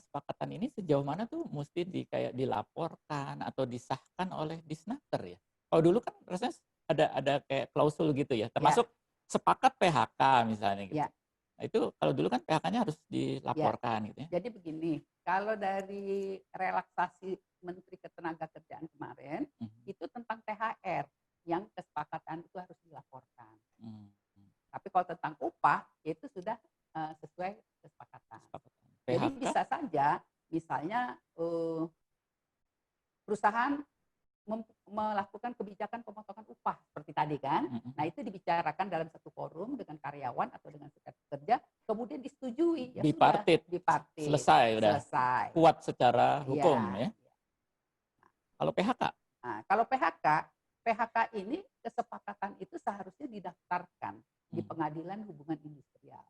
S1: ini sejauh mana tuh mesti kayak dilaporkan atau disahkan oleh Disnaker ya? Kalau dulu kan rasanya ada kayak klausul gitu ya, termasuk sepakat PHK misalnya gitu.
S3: Ya.
S1: Nah, itu kalau dulu kan PHK-nya harus dilaporkan gitu ya.
S3: Jadi begini, kalau dari relaksasi Menteri Ketenagakerjaan kemarin, itu tentang THR yang kesepakatan itu harus dilaporkan. Tapi kalau tentang upah, itu sudah sesuai kesepakatan. Jadi bisa saja, misalnya perusahaan melakukan kebijakan pemotongan upah seperti tadi kan. Nah, itu dibicarakan dalam satu forum dengan karyawan atau dengan serikat pekerja, kemudian disetujui. Ya
S1: bipartit. Selesai udah. Kuat secara hukum ya. Kalau PHK?
S3: Nah, kalau PHK ini kesepakatan itu seharusnya didaftarkan di Pengadilan Hubungan Industrial.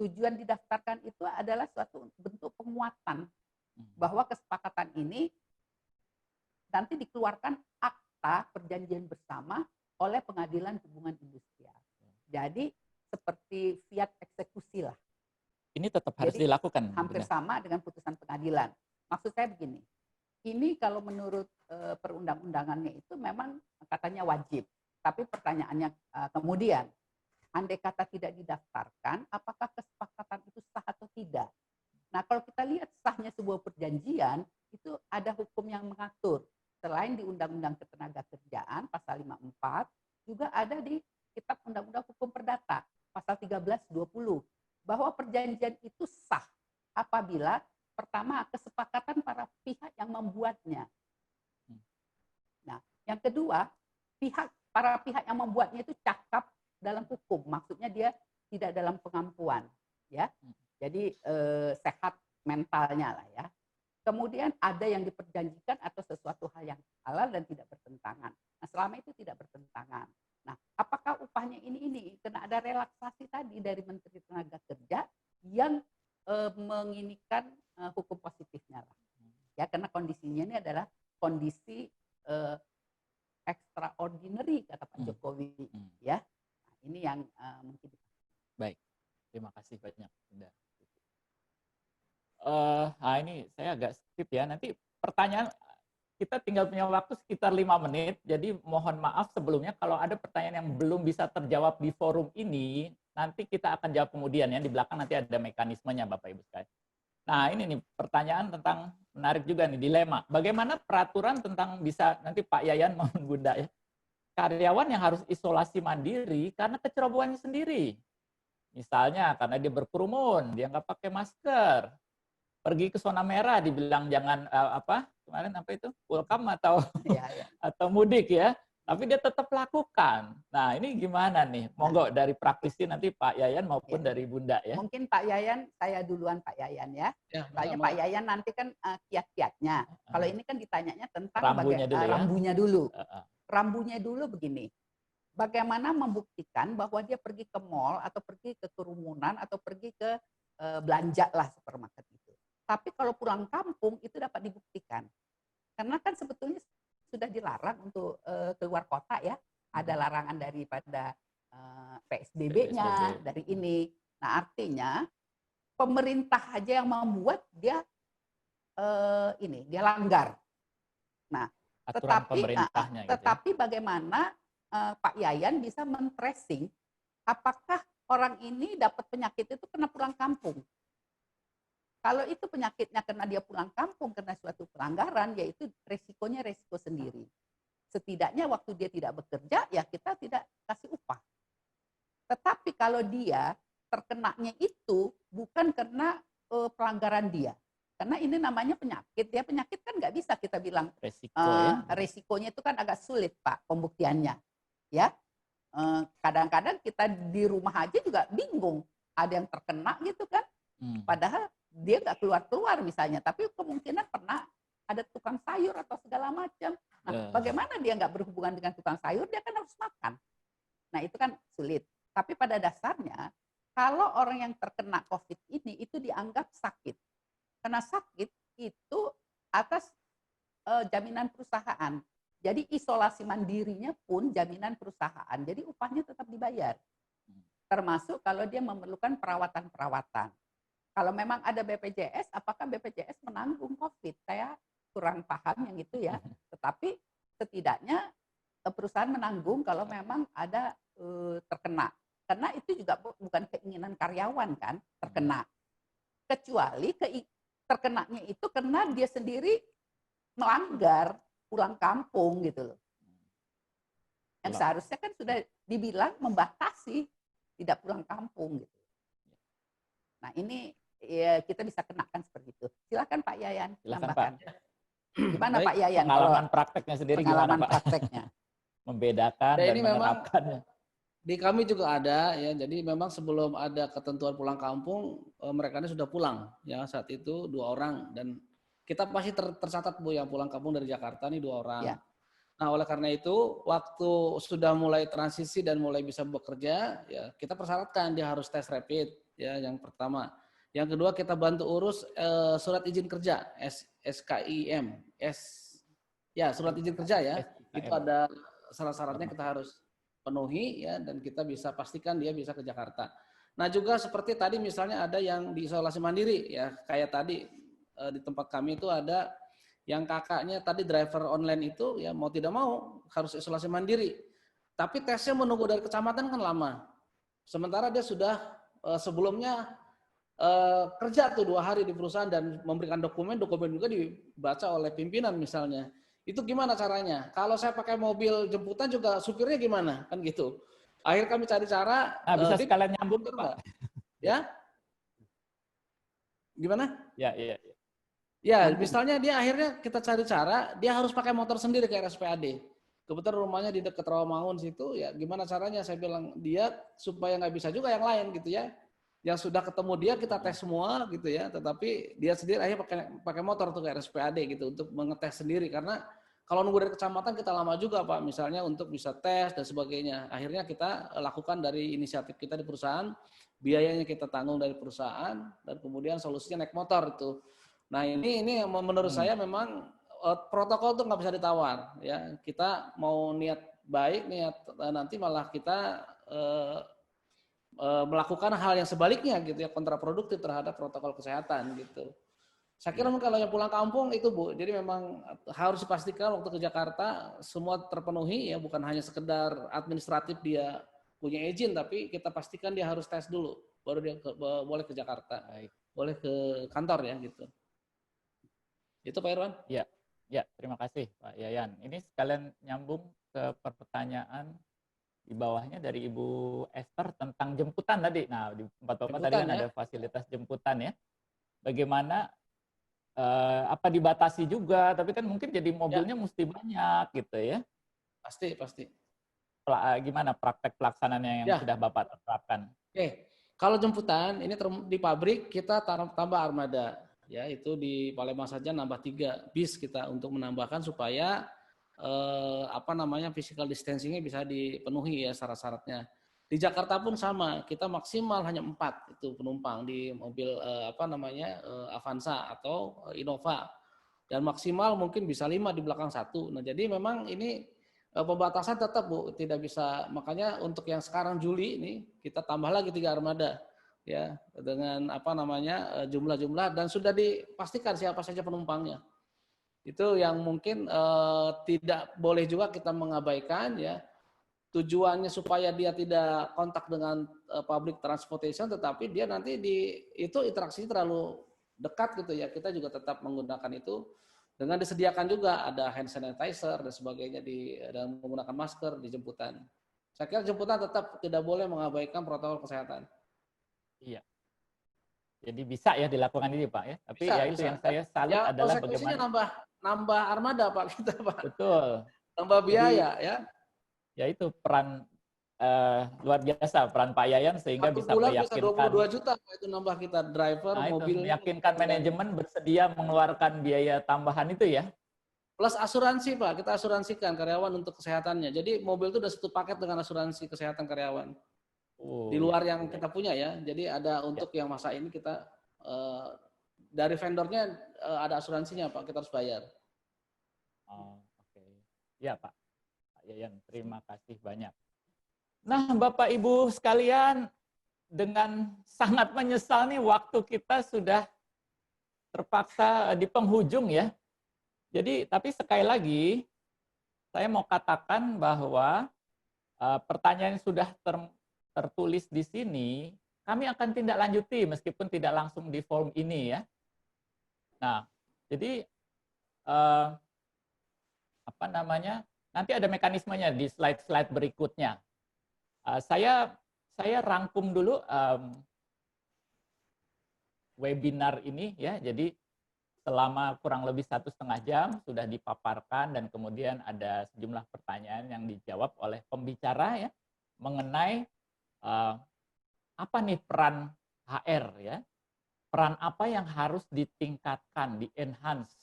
S3: Tujuan didaftarkan itu adalah suatu bentuk penguatan bahwa kesepakatan ini nanti dikeluarkan akta perjanjian bersama oleh Pengadilan Hubungan Industrial. Jadi seperti fiat eksekusi lah.
S1: Ini tetap harus dilakukan.
S3: Hampir sama dengan putusan pengadilan. Maksud saya begini, ini kalau menurut perundang-undangannya itu memang katanya wajib. Tapi pertanyaannya kemudian, andai kata tidak didaftarkan, apakah kesepakatan itu sah atau tidak? Nah, kalau kita lihat sahnya sebuah perjanjian, itu ada hukum yang mengatur. Selain di Undang-Undang Ketenagakerjaan, pasal 54, juga ada di Kitab Undang-Undang Hukum Perdata, pasal 13-20, bahwa perjanjian itu sah apabila pertama kesepakatan para pihak yang membuatnya. Nah, yang kedua, para pihak yang membuatnya itu cakap dalam hukum, maksudnya dia tidak dalam pengampuan, ya. Jadi sehat mentalnya lah ya. Kemudian ada yang diperjanjikan atau sesuatu hal yang halal dan tidak bertentangan. Nah, selama itu tidak bertentangan. Nah, apakah upahnya ini? Karena ada relaksasi tadi dari Menteri Tenaga yang menginikan hukum positifnya lah. Ya, karena kondisinya ini adalah kondisi extraordinary kata Pak Jokowi, ya. Nah, ini yang mungkin.
S1: Baik, terima kasih banyak, Bunda. Ini saya agak skip ya. Nanti pertanyaan kita tinggal punya waktu sekitar 5 menit. Jadi mohon maaf sebelumnya kalau ada pertanyaan yang belum bisa terjawab di forum ini, nanti kita akan jawab kemudian ya. Di belakang nanti ada mekanismenya Bapak Ibu sekalian. Nah, ini nih pertanyaan tentang menarik juga nih, dilema. Bagaimana peraturan tentang bisa nanti Pak Yayan maupun Bunda ya. Karyawan yang harus isolasi mandiri karena kecerobohannya sendiri. Misalnya karena dia berkerumun, dia nggak pakai masker. Pergi ke zona merah dibilang jangan kemarin apa itu welcome atau mudik ya, tapi dia tetap lakukan. Nah, ini gimana nih? Monggo dari praktisi nanti Pak Yayan maupun dari Bunda ya.
S3: Mungkin Pak Yayan, saya duluan Pak Yayan ya. Soalnya Pak Yayan nanti kan kiat-kiatnya. Kalau ini kan ditanyanya tentang rambunya dulu. Rambunya dulu begini. Bagaimana membuktikan bahwa dia pergi ke mall atau pergi ke kerumunan atau pergi ke belanja lah supermarket itu. Tapi kalau pulang kampung itu dapat dibuktikan. Karena kan sebetulnya sudah dilarang untuk keluar kota ya. Ada larangan daripada PSBB-nya, dari ini. Nah, artinya pemerintah aja yang membuat dia dia langgar. Nah, tetapi bagaimana Pak Yayan bisa men-tracing apakah orang ini dapat penyakit itu kena pulang kampung. Kalau itu penyakitnya karena dia pulang kampung karena suatu pelanggaran, yaitu resikonya resiko sendiri. Setidaknya waktu dia tidak bekerja, ya kita tidak kasih upah. Tetapi kalau dia terkenanya itu bukan karena pelanggaran dia. Karena ini namanya penyakit. Ya penyakit kan nggak bisa kita bilang. Resikonya itu kan agak sulit Pak pembuktiannya. Ya, kadang-kadang kita di rumah aja juga bingung. Ada yang terkena gitu kan. Padahal dia nggak keluar-keluar misalnya, tapi kemungkinan pernah ada tukang sayur atau segala macam. Nah, bagaimana dia nggak berhubungan dengan tukang sayur, dia kan harus makan. Nah, itu kan sulit. Tapi pada dasarnya, kalau orang yang terkena COVID ini, itu dianggap sakit. Karena sakit itu atas jaminan perusahaan. Jadi isolasi mandirinya pun jaminan perusahaan. Jadi upahnya tetap dibayar. Termasuk kalau dia memerlukan perawatan-perawatan. Kalau memang ada BPJS, apakah BPJS menanggung COVID? Saya kurang paham yang itu ya. Tetapi setidaknya perusahaan menanggung kalau memang ada terkena. Karena itu juga bukan keinginan karyawan kan, terkena. Kecuali terkenanya itu karena dia sendiri melanggar pulang kampung gitu loh. Yang seharusnya kan sudah dibilang membatasi tidak pulang kampung gitu. Nah, ini ya, kita bisa kenakan seperti itu. Silakan Pak Yayan tambahkan. Gimana Pak Yayan?
S1: Pengalaman prakteknya sendiri
S3: pengalaman
S1: gimana Pak?
S3: Prakteknya.
S1: Membedakan dan menerapkannya.
S2: Di kami juga ada ya. Jadi memang sebelum ada ketentuan pulang kampung, mereka ini sudah pulang ya saat itu 2 orang dan kita pasti tercatat Bu yang pulang kampung dari Jakarta nih 2 orang. Ya. Nah, oleh karena itu waktu sudah mulai transisi dan mulai bisa bekerja, ya kita persyaratkan dia harus tes rapid ya yang pertama. Yang kedua kita bantu urus surat izin kerja SKIM, surat izin kerja ya. Itu ada syarat-syaratnya kita harus penuhi ya dan kita bisa pastikan dia bisa ke Jakarta. Nah, juga seperti tadi misalnya ada yang diisolasi mandiri ya, kayak tadi di tempat kami itu ada yang kakaknya tadi driver online itu ya mau tidak mau harus isolasi mandiri. Tapi tesnya menunggu dari kecamatan kan lama. Sementara dia sudah sebelumnya kerja tuh 2 hari di perusahaan dan memberikan dokumen juga dibaca oleh pimpinan misalnya. Itu gimana caranya? Kalau saya pakai mobil jemputan juga supirnya gimana? Kan gitu. Akhir kami cari cara.
S1: Bisa sekalian nyambung Pak.
S2: Ya? Gimana?
S1: Ya.
S2: Ya, misalnya dia akhirnya kita cari cara, dia harus pakai motor sendiri ke RSPAD. Kebetulan rumahnya di dekat Rawamangun situ, ya gimana caranya? Saya bilang dia supaya nggak bisa juga yang lain gitu ya. Yang sudah ketemu dia kita tes semua gitu ya, tetapi dia sendiri akhirnya pakai motor tuh ke RSPAD gitu untuk mengetes sendiri karena kalau nunggu dari kecamatan kita lama juga Pak, misalnya untuk bisa tes dan sebagainya. Akhirnya kita lakukan dari inisiatif kita di perusahaan, biayanya kita tanggung dari perusahaan dan kemudian solusinya naik motor itu. Nah, ini menurut saya memang protokol tuh nggak bisa ditawar ya. Kita mau niat baik, nanti malah kita melakukan hal yang sebaliknya gitu ya, kontraproduktif terhadap protokol kesehatan gitu. Saya kira kalau yang pulang kampung itu Bu, jadi memang harus dipastikan waktu ke Jakarta semua terpenuhi ya, bukan hanya sekedar administratif dia punya izin, tapi kita pastikan dia harus tes dulu, baru dia boleh ke Jakarta, boleh ke kantor ya gitu. Itu Pak Irwan.
S1: Ya, terima kasih Pak Yayan. Ini sekalian nyambung ke pertanyaan di bawahnya dari Ibu Esther tentang jemputan tadi. Nah, di tempat Bapak tadi kan ada fasilitas jemputan ya. Bagaimana apa dibatasi juga, tapi kan mungkin jadi mobilnya mesti banyak gitu ya.
S2: Pasti.
S1: Gimana praktek pelaksanaannya yang sudah Bapak terapkan?
S2: Oke. Kalau jemputan ini di pabrik kita tambah armada. Ya, itu di Palembang saja nambah 3 bis kita untuk menambahkan supaya physical distancing-nya bisa dipenuhi ya syarat-syaratnya. Di Jakarta pun sama, kita maksimal hanya 4 itu penumpang di mobil Avanza atau Innova. Dan maksimal mungkin bisa 5 di belakang 1. Nah, jadi memang ini pembatasan tetap Bu, tidak bisa. Makanya untuk yang sekarang Juli ini kita tambah lagi 3 armada ya dengan jumlah-jumlah dan sudah dipastikan siapa saja penumpangnya. Itu yang mungkin tidak boleh juga kita mengabaikan ya. Tujuannya supaya dia tidak kontak dengan public transportation, tetapi dia nanti itu interaksinya terlalu dekat gitu ya. Kita juga tetap menggunakan itu dengan disediakan juga ada hand sanitizer dan sebagainya dan menggunakan masker di jemputan. Saya kira jemputan tetap tidak boleh mengabaikan protokol kesehatan.
S1: Iya. Jadi bisa ya dilakukan ini Pak ya. Tapi bisa. Itu yang saya salut adalah bagaimana
S2: nambah armada Pak kita Pak.
S1: Betul.
S2: Tambah biaya. Jadi,
S1: ya itu peran luar biasa peran Pak Yayan sehingga
S2: Satu
S1: bisa
S2: bulan bisa
S1: meyakinkan
S2: 22 juta Pak, itu nambah kita driver,
S1: itu
S2: mobilnya.
S1: meyakinkan manajemen bersedia mengeluarkan biaya tambahan itu ya.
S2: Plus asuransi Pak, kita asuransikan karyawan untuk kesehatannya. Jadi mobil itu udah satu paket dengan asuransi kesehatan karyawan. Di
S1: Ya.
S2: luar yang kita punya ya. Jadi ada untuk yang masa ini kita dari vendornya ada asuransinya Pak, kita harus bayar.
S1: Oh, oke. Ya Pak Yayan, terima kasih banyak. Nah Bapak Ibu sekalian, dengan sangat menyesal nih waktu kita sudah terpaksa di penghujung ya. Jadi tapi sekali lagi saya mau katakan bahwa pertanyaan yang sudah tertulis di sini kami akan tindak lanjuti meskipun tidak langsung di form ini ya. Nah, jadi apa namanya? Nanti ada mekanismenya di slide-slide berikutnya. Saya rangkum dulu webinar ini ya. Jadi selama kurang lebih 1,5 jam sudah dipaparkan dan kemudian ada sejumlah pertanyaan yang dijawab oleh pembicara ya mengenai apa nih peran HR ya. Peran apa yang harus ditingkatkan, di-enhance.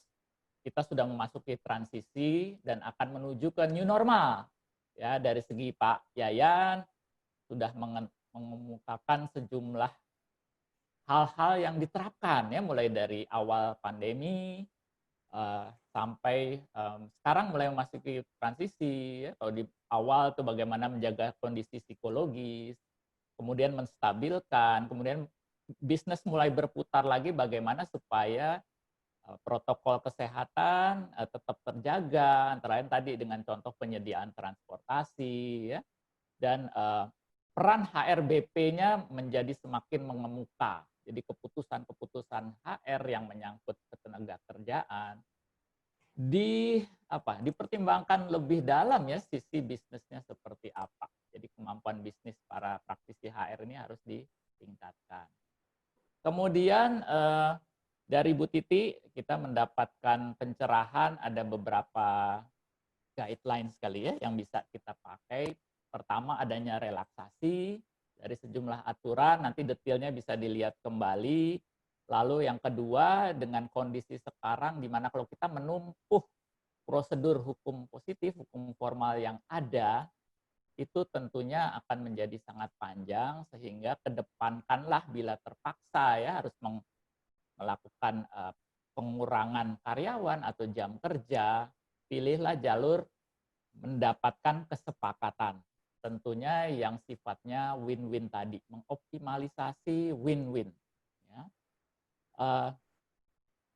S1: Kita sudah memasuki transisi dan akan menuju ke new normal. Ya, dari segi Pak Yayan sudah mengemukakan sejumlah hal-hal yang diterapkan ya mulai dari awal pandemi sampai sekarang mulai memasuki transisi ya. Kalau di awal tuh bagaimana menjaga kondisi psikologis, kemudian menstabilkan, kemudian bisnis mulai berputar lagi bagaimana supaya protokol kesehatan tetap terjaga, antara lain tadi dengan contoh penyediaan transportasi ya, dan peran HRBP-nya menjadi semakin mengemuka. Jadi keputusan-keputusan HR yang menyangkut ketenaga kerjaan dipertimbangkan lebih dalam ya sisi bisnisnya seperti apa. Jadi kemampuan bisnis para praktisi HR ini harus ditingkatkan. Kemudian dari Bu Titi kita mendapatkan pencerahan, ada beberapa guidelines sekali ya yang bisa kita pakai. Pertama adanya relaksasi dari sejumlah aturan, nanti detailnya bisa dilihat kembali. Lalu yang kedua dengan kondisi sekarang di mana kalau kita menumpuh prosedur hukum positif, hukum formal yang ada, itu tentunya akan menjadi sangat panjang sehingga kedepankanlah bila terpaksa ya harus melakukan pengurangan karyawan atau jam kerja, pilihlah jalur mendapatkan kesepakatan. Tentunya yang sifatnya win-win tadi, mengoptimalisasi win-win. Ya.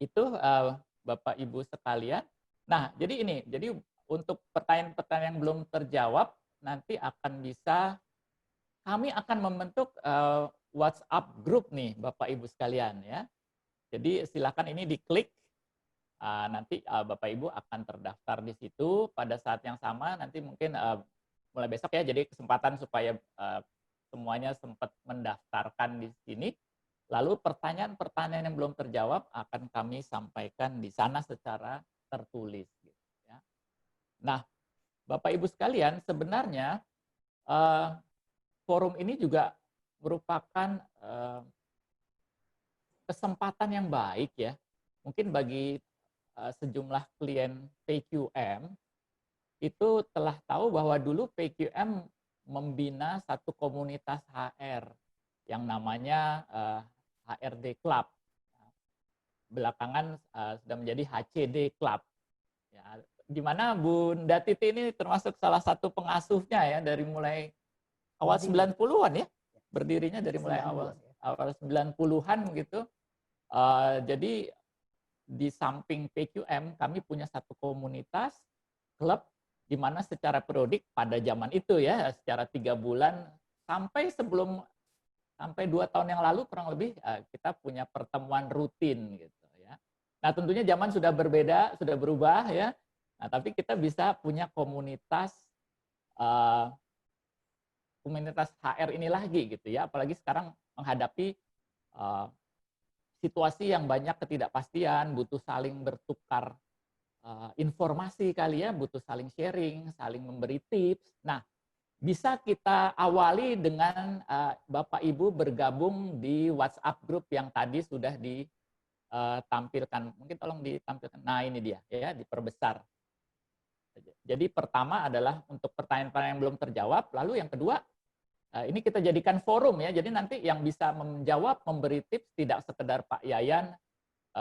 S1: Itu Bapak Ibu sekalian. Nah, jadi untuk pertanyaan-pertanyaan yang belum terjawab, nanti kami akan membentuk WhatsApp group nih Bapak Ibu sekalian ya. Jadi silakan ini diklik, nanti Bapak Ibu akan terdaftar di situ. Pada saat yang sama nanti mungkin mulai besok ya, jadi kesempatan supaya semuanya sempat mendaftarkan di sini. Lalu pertanyaan-pertanyaan yang belum terjawab akan kami sampaikan di sana secara tertulis. Ya. Nah, Bapak Ibu sekalian, sebenarnya forum ini juga merupakan kesempatan yang baik ya, mungkin bagi sejumlah klien PQM itu telah tahu bahwa dulu PQM membina satu komunitas HR yang namanya HRD Club. Belakangan sudah menjadi HCD Club. Ya, di mana Bunda Titi ini termasuk salah satu pengasuhnya ya dari mulai awal 90-an ya. Berdirinya dari mulai awal 90-an gitu. Jadi di samping PQM kami punya satu komunitas klub di mana secara periodik pada zaman itu ya secara 3 bulan sampai 2 tahun yang lalu kurang lebih kita punya pertemuan rutin gitu ya. Nah, tentunya zaman sudah berbeda, sudah berubah ya. Nah, tapi kita bisa punya komunitas HR ini lagi gitu ya, apalagi sekarang menghadapi situasi yang banyak ketidakpastian, butuh saling bertukar informasi kali ya, butuh saling sharing, saling memberi tips. Nah, bisa kita awali dengan Bapak Ibu bergabung di WhatsApp group yang tadi sudah ditampilkan. Mungkin tolong ditampilkan. Nah, ini dia ya, diperbesar. Jadi pertama adalah untuk pertanyaan-pertanyaan yang belum terjawab, lalu yang kedua ini kita jadikan forum ya. Jadi nanti yang bisa menjawab, memberi tips tidak sekedar Pak Yayan,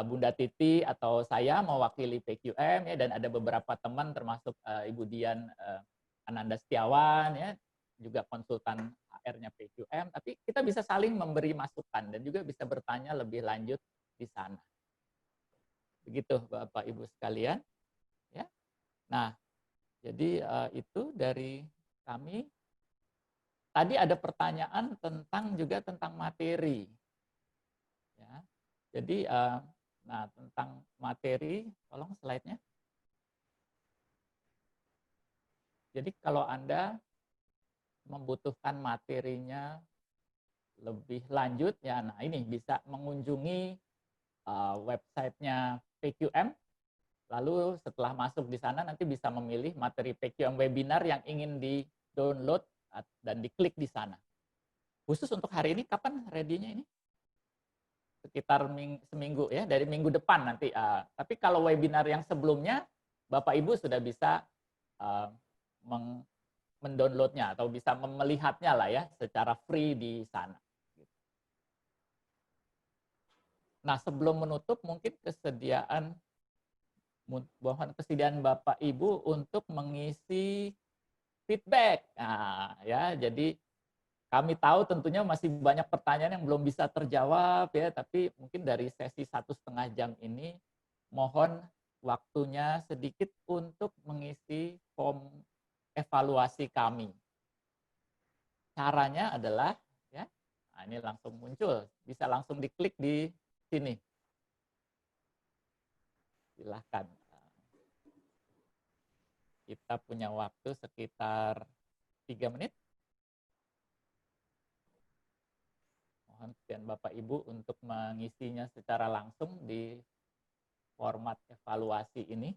S1: Bunda Titi atau saya mewakili PQM ya, dan ada beberapa teman termasuk Ibu Dian Ananda Setiawan ya, juga konsultan HR-nya PQM, tapi kita bisa saling memberi masukan dan juga bisa bertanya lebih lanjut di sana. Begitu Bapak Ibu sekalian ya. Nah, jadi itu dari kami. Tadi ada pertanyaan juga tentang materi. Ya. Jadi nah, tentang materi, tolong slide-nya. Jadi kalau Anda membutuhkan materinya lebih lanjut, ya, nah ini bisa mengunjungi websitenya PQM. Lalu setelah masuk di sana nanti bisa memilih materi PQM webinar yang ingin di-download dan diklik di sana. Khusus untuk hari ini, kapan ready-nya ini? Sekitar seminggu ya, dari minggu depan nanti. Tapi kalau webinar yang sebelumnya, Bapak Ibu sudah bisa mendownloadnya atau bisa melihatnya lah ya secara free di sana. Nah, sebelum menutup mungkin mohon kesediaan Bapak Ibu untuk mengisi feedback. Nah, ya, jadi kami tahu tentunya masih banyak pertanyaan yang belum bisa terjawab ya, tapi mungkin dari sesi 1,5 jam ini mohon waktunya sedikit untuk mengisi form evaluasi kami. Caranya adalah ya, nah ini langsung muncul, bisa langsung diklik di sini. Silahkan. Kita punya waktu sekitar 3 menit. Mohon kesediaan Bapak Ibu untuk mengisinya secara langsung di format evaluasi ini.